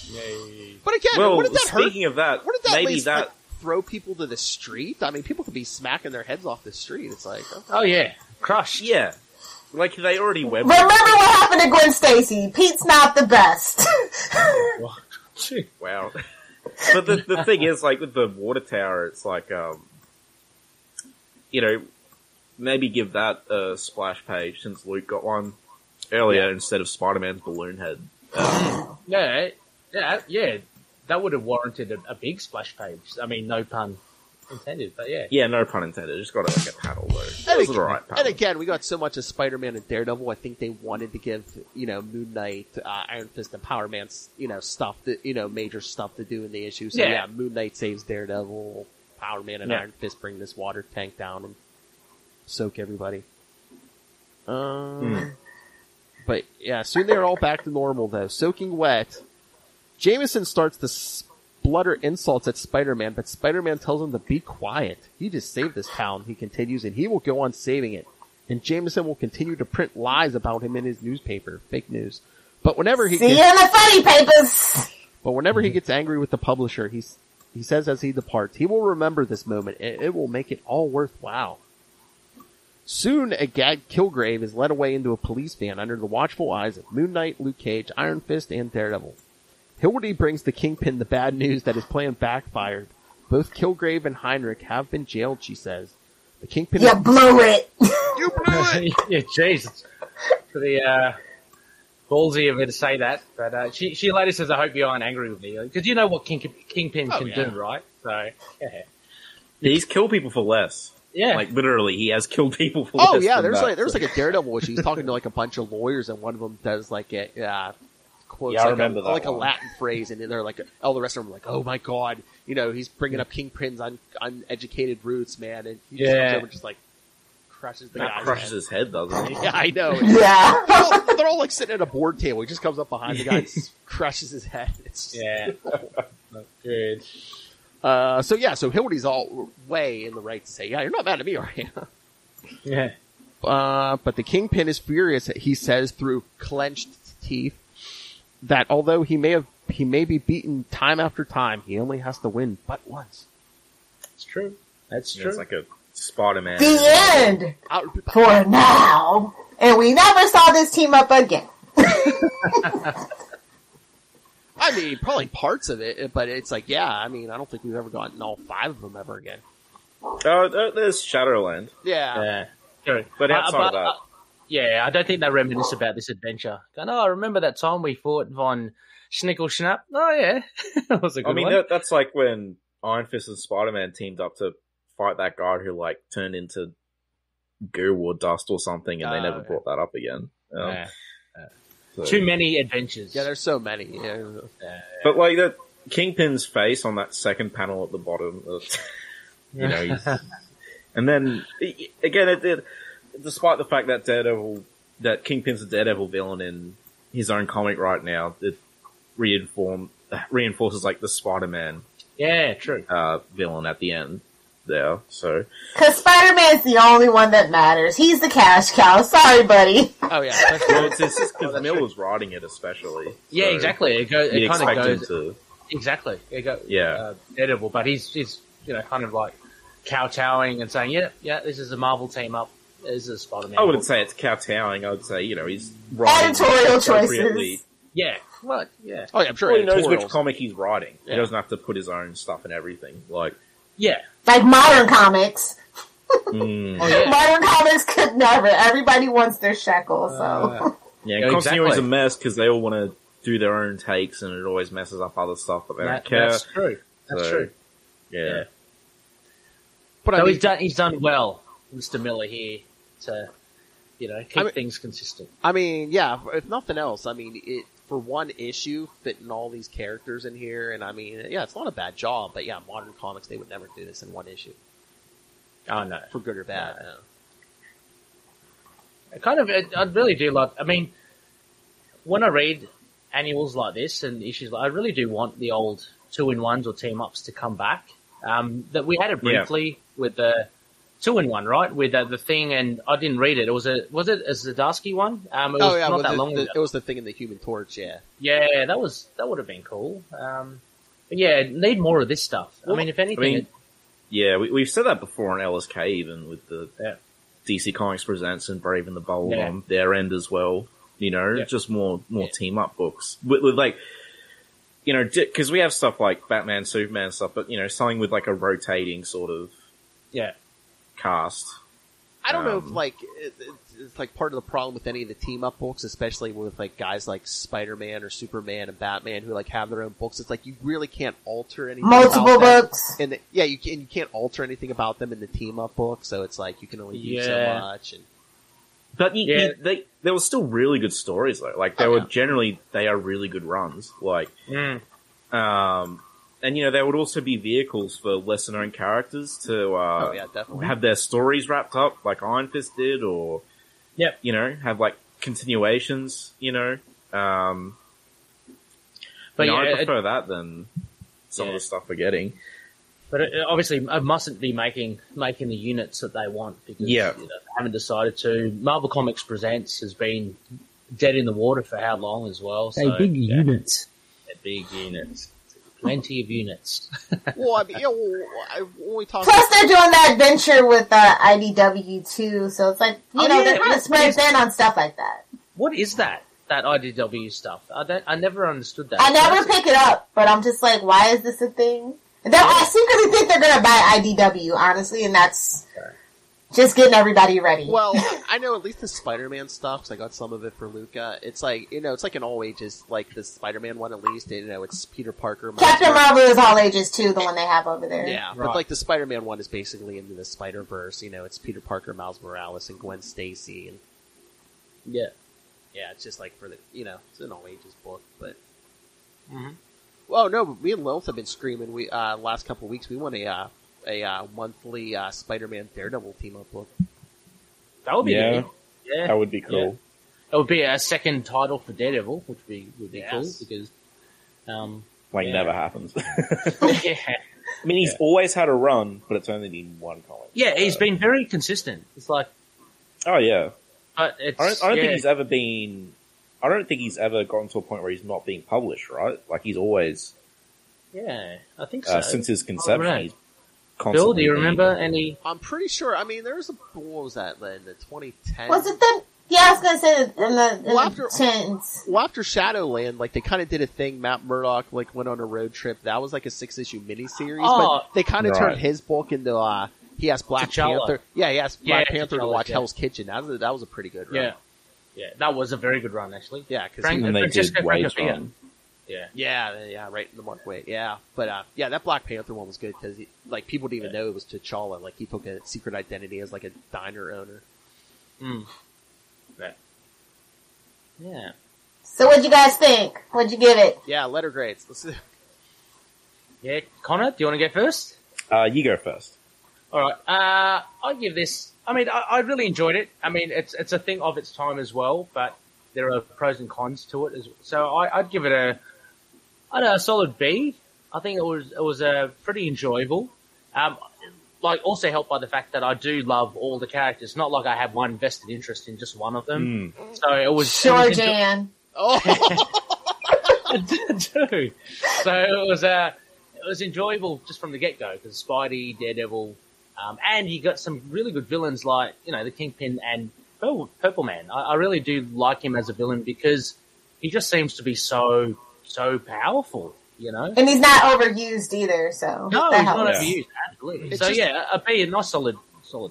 Yay. But again, well, what did that hurt? Speaking of that, what did that maybe least, that like, throw people to the street? I mean, people could be smacking their heads off the street. It's like, okay. Oh yeah, crushed. Yeah, like they already web. Remember what happened to Gwen Stacy? Pete's not the best. Wow. But the thing is, like with the water tower, it's like maybe give that a splash page since Luke got one earlier instead of Spider-Man's balloon head. Yeah, that would have warranted a big splash page. I mean, no pun intended, but yeah. Yeah, no pun intended. Just got like a paddle though. It was alright paddle. And again, we got so much of Spider-Man and Daredevil. I think they wanted to give, Moon Knight, Iron Fist, and Power Man, stuff that, major stuff to do in the issue. So yeah, Moon Knight saves Daredevil, Power Man and Iron Fist bring this water tank down and soak everybody. But yeah, soon they're all back to normal though. Soaking wet, Jameson starts to splutter insults at Spider-Man, but Spider-Man tells him to be quiet. He just saved this town, he continues, and he will go on saving it. And Jameson will continue to print lies about him in his newspaper, fake news. But whenever he see you in the funny papers. But whenever he gets angry with the publisher, he says as he departs, he will remember this moment, and it will make it all worthwhile. Soon, a gagged Kilgrave is led away into a police van under the watchful eyes of Moon Knight, Luke Cage, Iron Fist, and Daredevil. Hildy brings the Kingpin the bad news that his plan backfired. Both Kilgrave and Heinrich have been jailed, she says. The Kingpin You blew it! You blew it! Yeah, jeez. Pretty, ballsy of her to say that. But, she later says, I hope you aren't angry with me. Because you know what Kingpin can do, right? So, yeah. He's killed people for less. Yeah. Like, literally, he has killed people for less. Oh, yeah, there's like a Daredevil issue. He's talking to, like, a bunch of lawyers, and one of them does, like, quotes, I remember that like one. a Latin phrase, and they're like, all the rest of them are like, oh my god, he's bringing up Kingpin's uneducated roots, man, and he just comes over and just, like, crushes the guy's crushes his head, doesn't he? Yeah, I know. Yeah. They're all, like, sitting at a board table. He just comes up behind the guy and crushes his head. It's just, not good. So Hildy's all way in the right to say, yeah, you're not mad at me, are you? Yeah. But the Kingpin is furious, he says through clenched teeth, that although he may be beaten time after time, he only has to win but once. It's true. That's true. It's like a Spider-Man. The end! For now. And we never saw this team up again. I mean, probably parts of it, but it's like, I don't think we've ever gotten all 5 of them ever again. Oh, there's Shadowland. Yeah. But outside of that. Yeah, I don't think they reminisce about this adventure. Going, oh, remember that time we fought Von Schnickel-Schnapp? Oh, yeah. That was a good one. That's like when Iron Fist and Spider-Man teamed up to fight that guard who, like, turned into goo or dust or something, and they never brought that up again. So. Too many adventures. Yeah, there's so many. Yeah. But, like, that Kingpin's face on that second panel at the bottom, you know, he's... And then, again, despite the fact that Kingpin's a Daredevil villain in his own comic right now, it reinforces, like, the Spider-Man villain at the end there, so. Because Spider-Man's the only one that matters. He's the cash cow. Sorry, buddy. Oh, yeah. Well, it's just because Miller's writing it, especially. So yeah, exactly. It kind of goes... to... Exactly. Daredevil, but he's you know, kind of like kowtowing and saying, yeah, this is a Marvel team up. This is a Spider-Man. I wouldn't say it's kowtowing. I would say, you know, he's writing editorial choices. Yeah. Well, yeah. Oh, yeah, I'm sure he knows which comic he's writing. Yeah. He doesn't have to put his own stuff and everything. Like, yeah. Like modern comics. Oh, yeah. Modern comics could never. Everybody wants their shekel, so. Yeah, and continuity's a mess because they all want to do their own takes and it always messes up other stuff, but they don't care. That's true. That's true. Yeah. But so he's done well, Mr. Miller here, to, you know, keep things consistent. I mean, yeah, if nothing else, I mean, for one issue, fitting all these characters in here, and I mean, yeah, it's not a bad job, but yeah, modern comics, they would never do this in one issue. Oh, no. For good or bad. No. I really do like, I mean, when I read annuals like this and issues like, I really do want the old 2-in-1s or team-ups to come back. That we had it briefly with the 2-in-1, right? With the Thing, and I didn't read it. Was it a Zdarsky one? It was not that long ago. It was the Thing in the Human Torch, yeah. Yeah, that would have been cool. But yeah, need more of this stuff. Well, I mean, if anything... we've said that before on LSK even with the DC Comics Presents and Brave and the Bold on their end as well. You know, just more team-up books. With like... You know, because we have stuff like Batman, Superman stuff, but, you know, something with, like, a rotating sort of cast. I don't know if, like, it's, like, part of the problem with any of the team-up books, especially with, like, guys like Spider-Man or Superman and Batman who, like, have their own books. It's like you really can't alter anything multiple about books. Them. And you can't alter anything about them in the team-up book, so it's like you can only do so much. And... But there were still really good stories though. Like they are really good runs. Like, and you know there would also be vehicles for lesser known characters to definitely have their stories wrapped up, like Iron Fist did, or you know have like continuations. You know, but I prefer that than some of the stuff we're getting. But obviously, I mustn't be making the units that they want because you know, they haven't decided to. Marvel Comics Presents has been dead in the water for how long as well? So, big units. Big units. Plenty of units. Well, I mean, when we talk... Plus, they're doing that venture with IDW, too, so it's like, you know, they're kind of spread thin on stuff like that. What is that IDW stuff? I never understood that. I never pick it up, but I'm just like, why is this a thing? I secretly think they're going to buy IDW, honestly, and that's just getting everybody ready. Well, I know at least the Spider-Man stuff, because I got some of it for Luca. It's like, you know, it's like an all ages, like the Spider-Man one at least, you know, it's Peter Parker. Captain Marvel is all ages, too, the one they have over there. Yeah, but like the Spider-Man one is basically into the Spider-Verse, you know, it's Peter Parker, Miles Morales, and Gwen Stacy, and... Yeah, it's just like for the, you know, it's an all ages book, but... Mm-hmm. Well, no, but me and Lilith have been screaming. We last couple of weeks we want a monthly Spider-Man Daredevil team-up book. That would be good. Yeah, that would be cool. Yeah. It would be a second title for Daredevil, which would be cool because never happens. I mean, he's always had a run, but it's only been one comic. Yeah, he's been very consistent. It's like, oh yeah, but it's, I don't think he's ever been. I don't think he's ever gotten to a point where he's not being published, right? Like, he's always... Yeah, I think so. Since his conception, he's constantly... Bill, do you remember any... I'm pretty sure, I mean, there was what was that, then? The 2010... Was it the... Yeah, I was gonna say in the 10s. Well, after Shadowland, like, they kind of did a thing, Matt Murdock, like, went on a road trip. That was like a 6-issue miniseries, but they kind of turned his book into, he asked Black T'Challa. Panther. Yeah, he asked Black Panther to T'Challa, watch yeah. Hell's Kitchen. That was a pretty good run. Yeah, that was a very good run, actually. Yeah, because And they did Wade's run. Yeah. right in the Mark Wade. Yeah, but that Black Panther one was good because like people didn't even know it was T'Challa. Like he took a secret identity as like a diner owner. Mm. Yeah. So what'd you guys think? What'd you give it? Yeah, letter grades. Let's see. Yeah, Connor, do you want to go first? You go first. All right. I'll give this. I mean, I really enjoyed it. I mean, it's a thing of its time as well, but there are pros and cons to it. So I'd give it a solid B. I think it was pretty enjoyable. Like also helped by the fact that I do love all the characters. Not like I have one vested interest in just one of them. So it was Sure, Jan. Oh, I do. So it was enjoyable just from the get-go because Spidey, Daredevil, and you got some really good villains like, the Kingpin and Purple Man. I really do like him as a villain because he just seems to be so powerful, And he's not overused either, so No, that he's not helps. overused, absolutely. It's So just- a B, a nice solid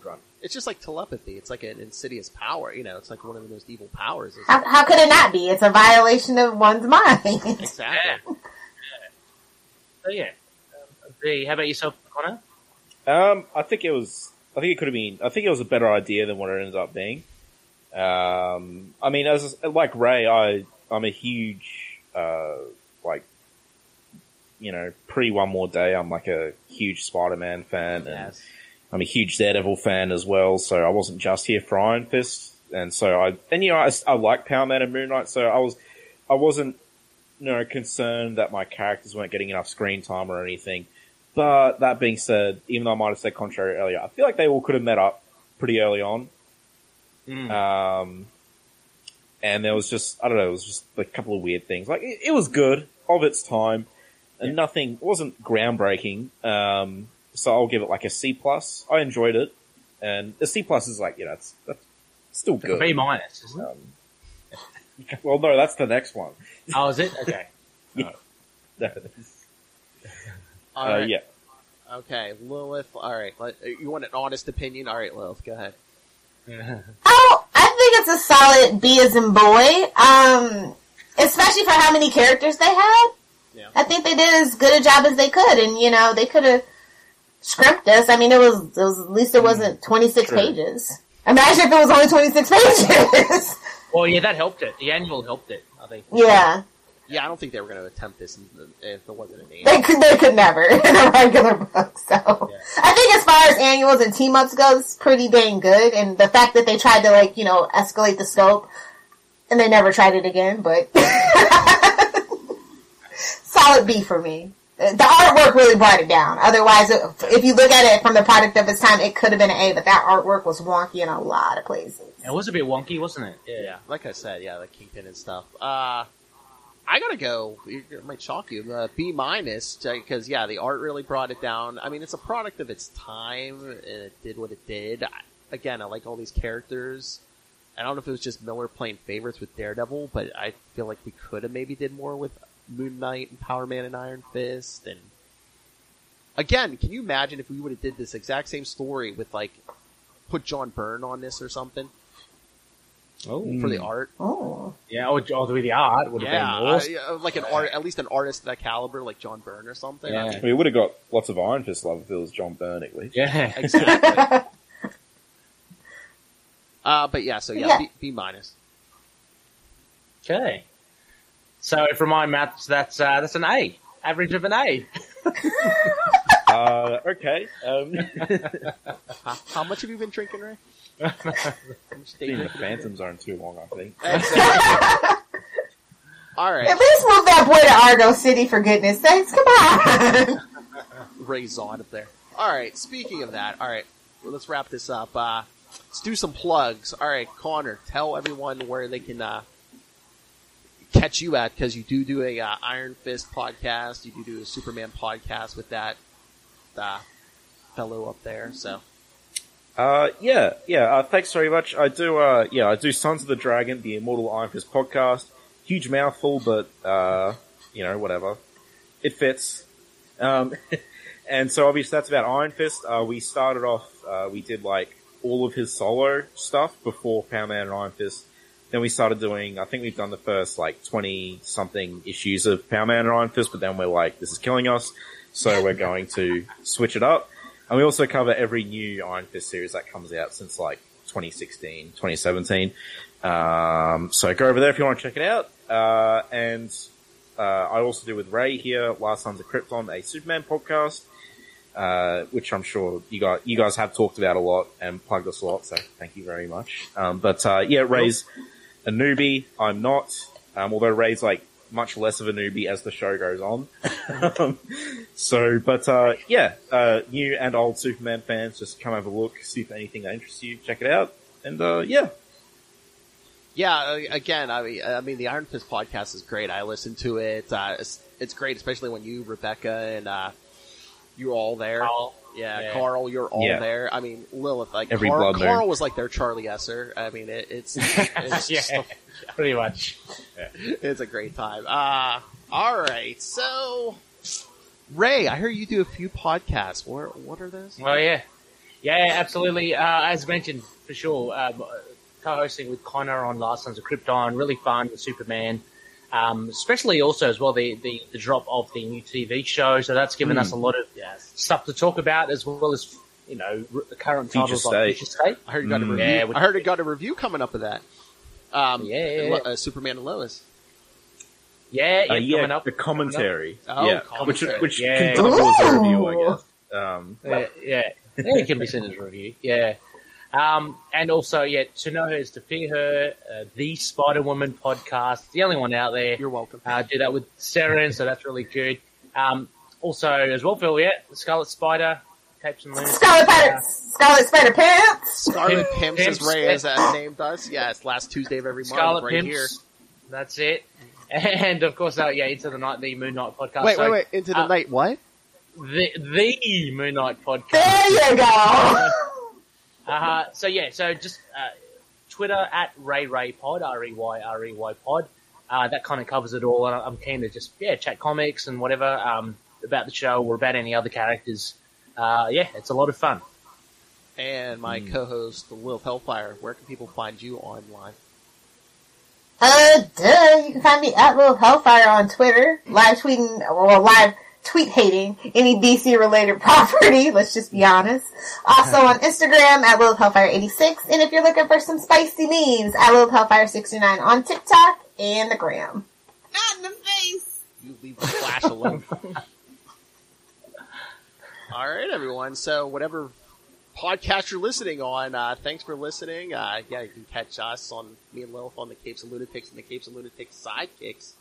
run. it's just like telepathy. It's like an insidious power. It's like one of the most evil powers. How could it not be? It's a violation of one's mind. Exactly. So yeah, B. How about yourself, Connor? I think it was a better idea than what it ended up being. I mean, as like Ray, I'm a huge, pre One More Day, I'm like a huge Spider-Man fan, and Yes. I'm a huge Daredevil fan as well, so I wasn't just here for Iron Fist, and so I like Power Man and Moon Knight, so I wasn't, concerned that my characters weren't getting enough screen time or anything. But that being said, even though I might have said contrary earlier, I feel like they all could have met up pretty early on. And there was just, I don't know, it was just a couple of weird things. Like, it was good of its time, and it wasn't groundbreaking. So I'll give it like a C+. I enjoyed it. And a C+ is like, that's still good. B-, isn't it? Well, no, that's the next one. Oh, is it? Okay. Yeah. There it is. All right. Yeah. Okay, Lilith. All right, you want an honest opinion? All right, Lilith, go ahead. Oh, I think it's a solid B as in boy. Especially for how many characters they had. Yeah. I think they did as good a job as they could, and they could have scrimped us. I mean, it was at least it wasn't 26 pages. Imagine if it was only 26 pages. Well, yeah, that helped it. The annual helped it, I think. Yeah. Yeah, I don't think they were going to attempt this if it wasn't an name. They could never in a regular book, so. Yeah. I think as far as annuals and team-ups go, it's pretty dang good, and the fact that they tried to, escalate the scope, and they never tried it again, but solid B for me. The artwork really brought it down. Otherwise, if you look at it from the product of its time, it could have been an A, but that artwork was wonky in a lot of places. It was a bit wonky, wasn't it? Yeah, like I said, the Kingpin and stuff. I gotta go. It might shock you. B-, because the art really brought it down. I mean, it's a product of its time, and it did what it did. I like all these characters. I don't know if it was just Miller playing favorites with Daredevil, but I feel like we could have maybe did more with Moon Knight and Power Man and Iron Fist. And again, can you imagine if we would have did this exact same story with put John Byrne on this or something? For the art. Oh. Yeah, or with the art would have been awesome. Like at least an artist of that caliber, like John Byrne or something. Yeah. We would have got lots of Iron Fist love if it was John Byrne, at least. Yeah. Exactly. B-. Okay. So for my maths, that's an A. Average of an A. Okay. How much have you been drinking, Ray? Been in the Phantom Zone too long, I think. All right. At least move that boy to Argo City, for goodness sakes. Come on. Ray's on up there. All right. Speaking of that, all right, well, let's wrap this up. Let's do some plugs. All right, Connor, tell everyone where they can catch you at, because you do a Iron Fist podcast. You do a Superman podcast with that fellow up there. So. Thanks very much. I do Sons of the Dragon, the Immortal Iron Fist podcast. Huge mouthful, but, whatever. It fits. And so obviously that's about Iron Fist. We started off, we did like all of his solo stuff before Power Man and Iron Fist. Then we started doing, I think we've done the first like 20 something issues of Power Man and Iron Fist, but then we're like, this is killing us. So we're going to switch it up. And we also cover every new Iron Fist series that comes out since like 2016, 2017. So go over there if you want to check it out. I also do with Ray here, Last Sons of Krypton, a Superman podcast, which I'm sure you guys have talked about a lot and plugged us a lot, so thank you very much. Ray's a newbie. I'm not, although Ray's like much less of a newbie as the show goes on. New and old Superman fans, just come have a look, see if anything that interests you, check it out, and Yeah, again, I mean, the Iron Fist podcast is great. I listen to it. It's great, especially when you, Rebecca, and you're all there. Carl. Yeah, Carl, you're all there. I mean, Lilith, like Carl was like their Charlie Esser. I mean, it's pretty much. Yeah. It's a great time. All right, so Ray, I hear you do a few podcasts. What are those? Oh yeah, absolutely. As mentioned, for sure. Co-hosting with Connor on Last Sons of Krypton, really fun with Superman. Especially also as well the drop of the new TV show, so that's given us a lot of stuff to talk about, as well as the current titles like Future State. I heard you got a review. I heard it got a review coming up of that. Superman and Lois. Coming up. The commentary. Commentary. Which can double as a review, I guess. It can be seen as a review. Yeah. And also, To Know Her is to Fear Her, the Spider-Woman podcast, the only one out there. You're welcome. Do that with Saren, so that's really good. Also, as well, Phil, Scarlet Spider, Capes and Lunatics. Scarlet Spider Pimps! Scarlet Pimps, as Ray has named us. Yeah, it's last Tuesday of every month, Scarlet right Pimps, here. That's it. And, of course, Into the Night, the Moon Knight podcast. Wait, Into the Night, what? The Moon Knight podcast. There you go! So just Twitter at RayRayPod, REYREY Pod. That kind of covers it all. And I'm keen to just chat comics and whatever about the show or about any other characters. It's a lot of fun. And my co-host, Lilith Hellfire. Where can people find you online? You can find me at Lilith Hellfire on Twitter, live tweet hating any DC related property, let's just be honest. Also on Instagram at Lilith Hellfire 86, and if you're looking for some spicy memes, at Lilith Hellfire 69 on TikTok and the gram. Not in the face! You leave the flash alone. Alright everyone, so whatever podcast you're listening on, thanks for listening. You can catch us on me and Lilith on the Capes and Lunatics and the Capes and Lunatics Sidekicks.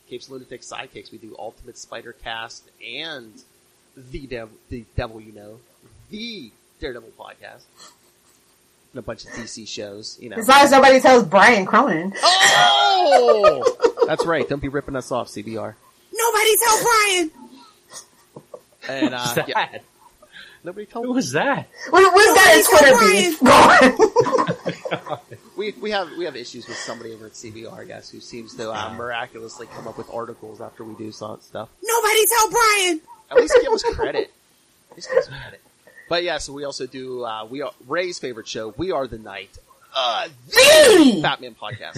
Capes and Lunatics Sidekicks, we do Ultimate Spider Cast and the Devil You Know, the Daredevil podcast, and a bunch of DC shows, As long as nobody tells Brian Cronin. Oh! That's right, don't be ripping us off, CBR. Nobody tell Brian! And, What's that? Nobody told Who was that? We've got a Twitter beef going. We have issues with somebody over at CBR, I guess, who seems to miraculously come up with articles after we do stuff. Nobody tell Brian! At least give us credit. But so we also do Ray's favorite show, We Are the Night. The Batman podcast.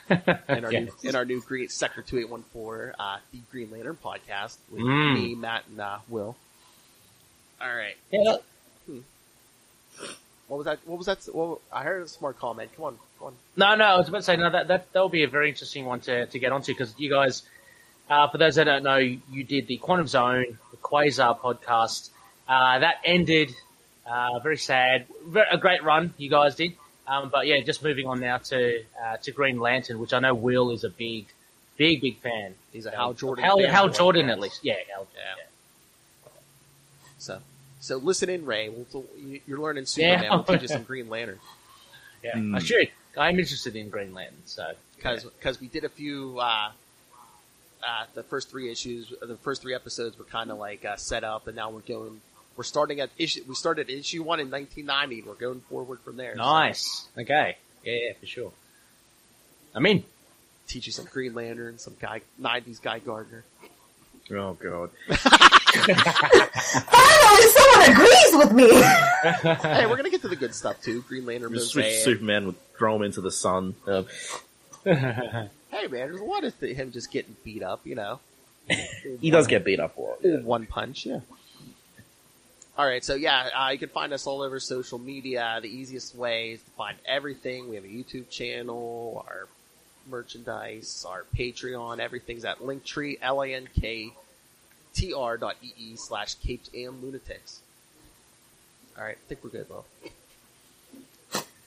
And our new Green Sector 2814, the Green Lantern podcast with me, Matt, and Will. All right. Yeah. What was that? Well, I heard a smart comment. Come on. No, I was about to say, that'll be a very interesting one to get onto, because you guys, for those that don't know, you did the Quantum Zone, the Quasar podcast. That ended, very sad. A great run you guys did. But just moving on now to Green Lantern, which I know Will is a big fan. He's a Hal Jordan. Hal Jordan, at least. Yeah. So listen in, Ray. You're learning Superman. We'll teach you some Green Lantern. Yeah, I should. I'm interested in Green Lantern, so. Because we did a few, the first three episodes were kind of like, set up, and now we started issue 1 in 1990, and we're going forward from there. Nice. So. Okay. Yeah, for sure. I'm in. Teach you some Green Lantern, some 90s Guy Gardner. Oh, God. Finally, someone agrees with me! Hey, we're gonna get to the good stuff, too. Green Lantern Just switch Superman would throw him into the sun. Hey, man, there's a lot of him just getting beat up, you know. He does get beat up a lot. Yeah. One punch, yeah. Alright, so yeah, you can find us all over social media. The easiest way is to find everything. We have a YouTube channel, our merchandise, our Patreon, everything's at Linktree, linktr.ee/CapedAmLunatics. Alright, I think we're good, Will.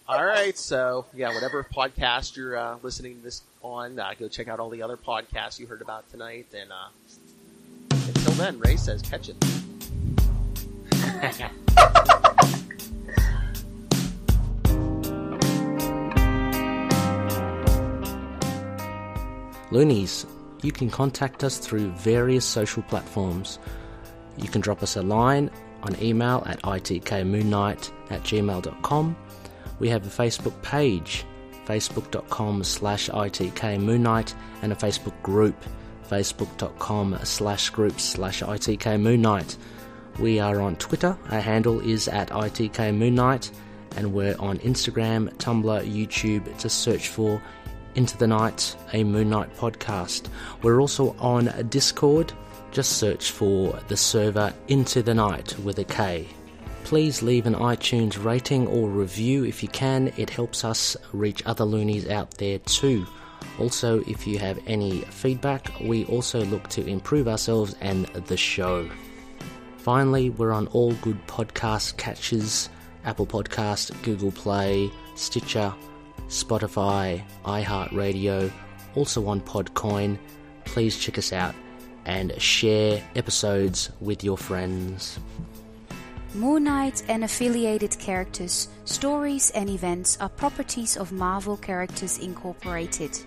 Alright, so, yeah, whatever podcast you're listening to this on, go check out all the other podcasts you heard about tonight, and until then, Ray says catch it. Loonies, you can contact us through various social platforms. You can drop us a line on email at itkmoonnight@gmail.com. We have a Facebook page, facebook.com/itkmoonnight, and a Facebook group, facebook.com/groups/itkmoonnight. We are on Twitter, our handle is at itkmoonnight, and we're on Instagram, Tumblr, YouTube. Just search for Into the Night, a Moon Knight podcast. We're also on Discord. Just search for the server Into the Night with a K. Please leave an iTunes rating or review if you can. It helps us reach other loonies out there too. Also, if you have any feedback, we also look to improve ourselves and the show. Finally, we're on all good podcast catchers: Apple Podcast, Google Play, Stitcher, Spotify, iHeartRadio, also on Podcoin. Please check us out and share episodes with your friends. Moon Knight and affiliated characters, stories and events are properties of Marvel Characters Incorporated.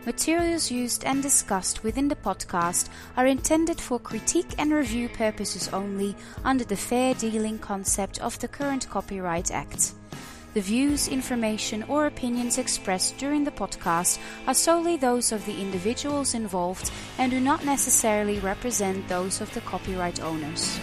Materials used and discussed within the podcast are intended for critique and review purposes only under the fair dealing concept of the current Copyright Act. The views, information, or opinions expressed during the podcast are solely those of the individuals involved and do not necessarily represent those of the copyright owners.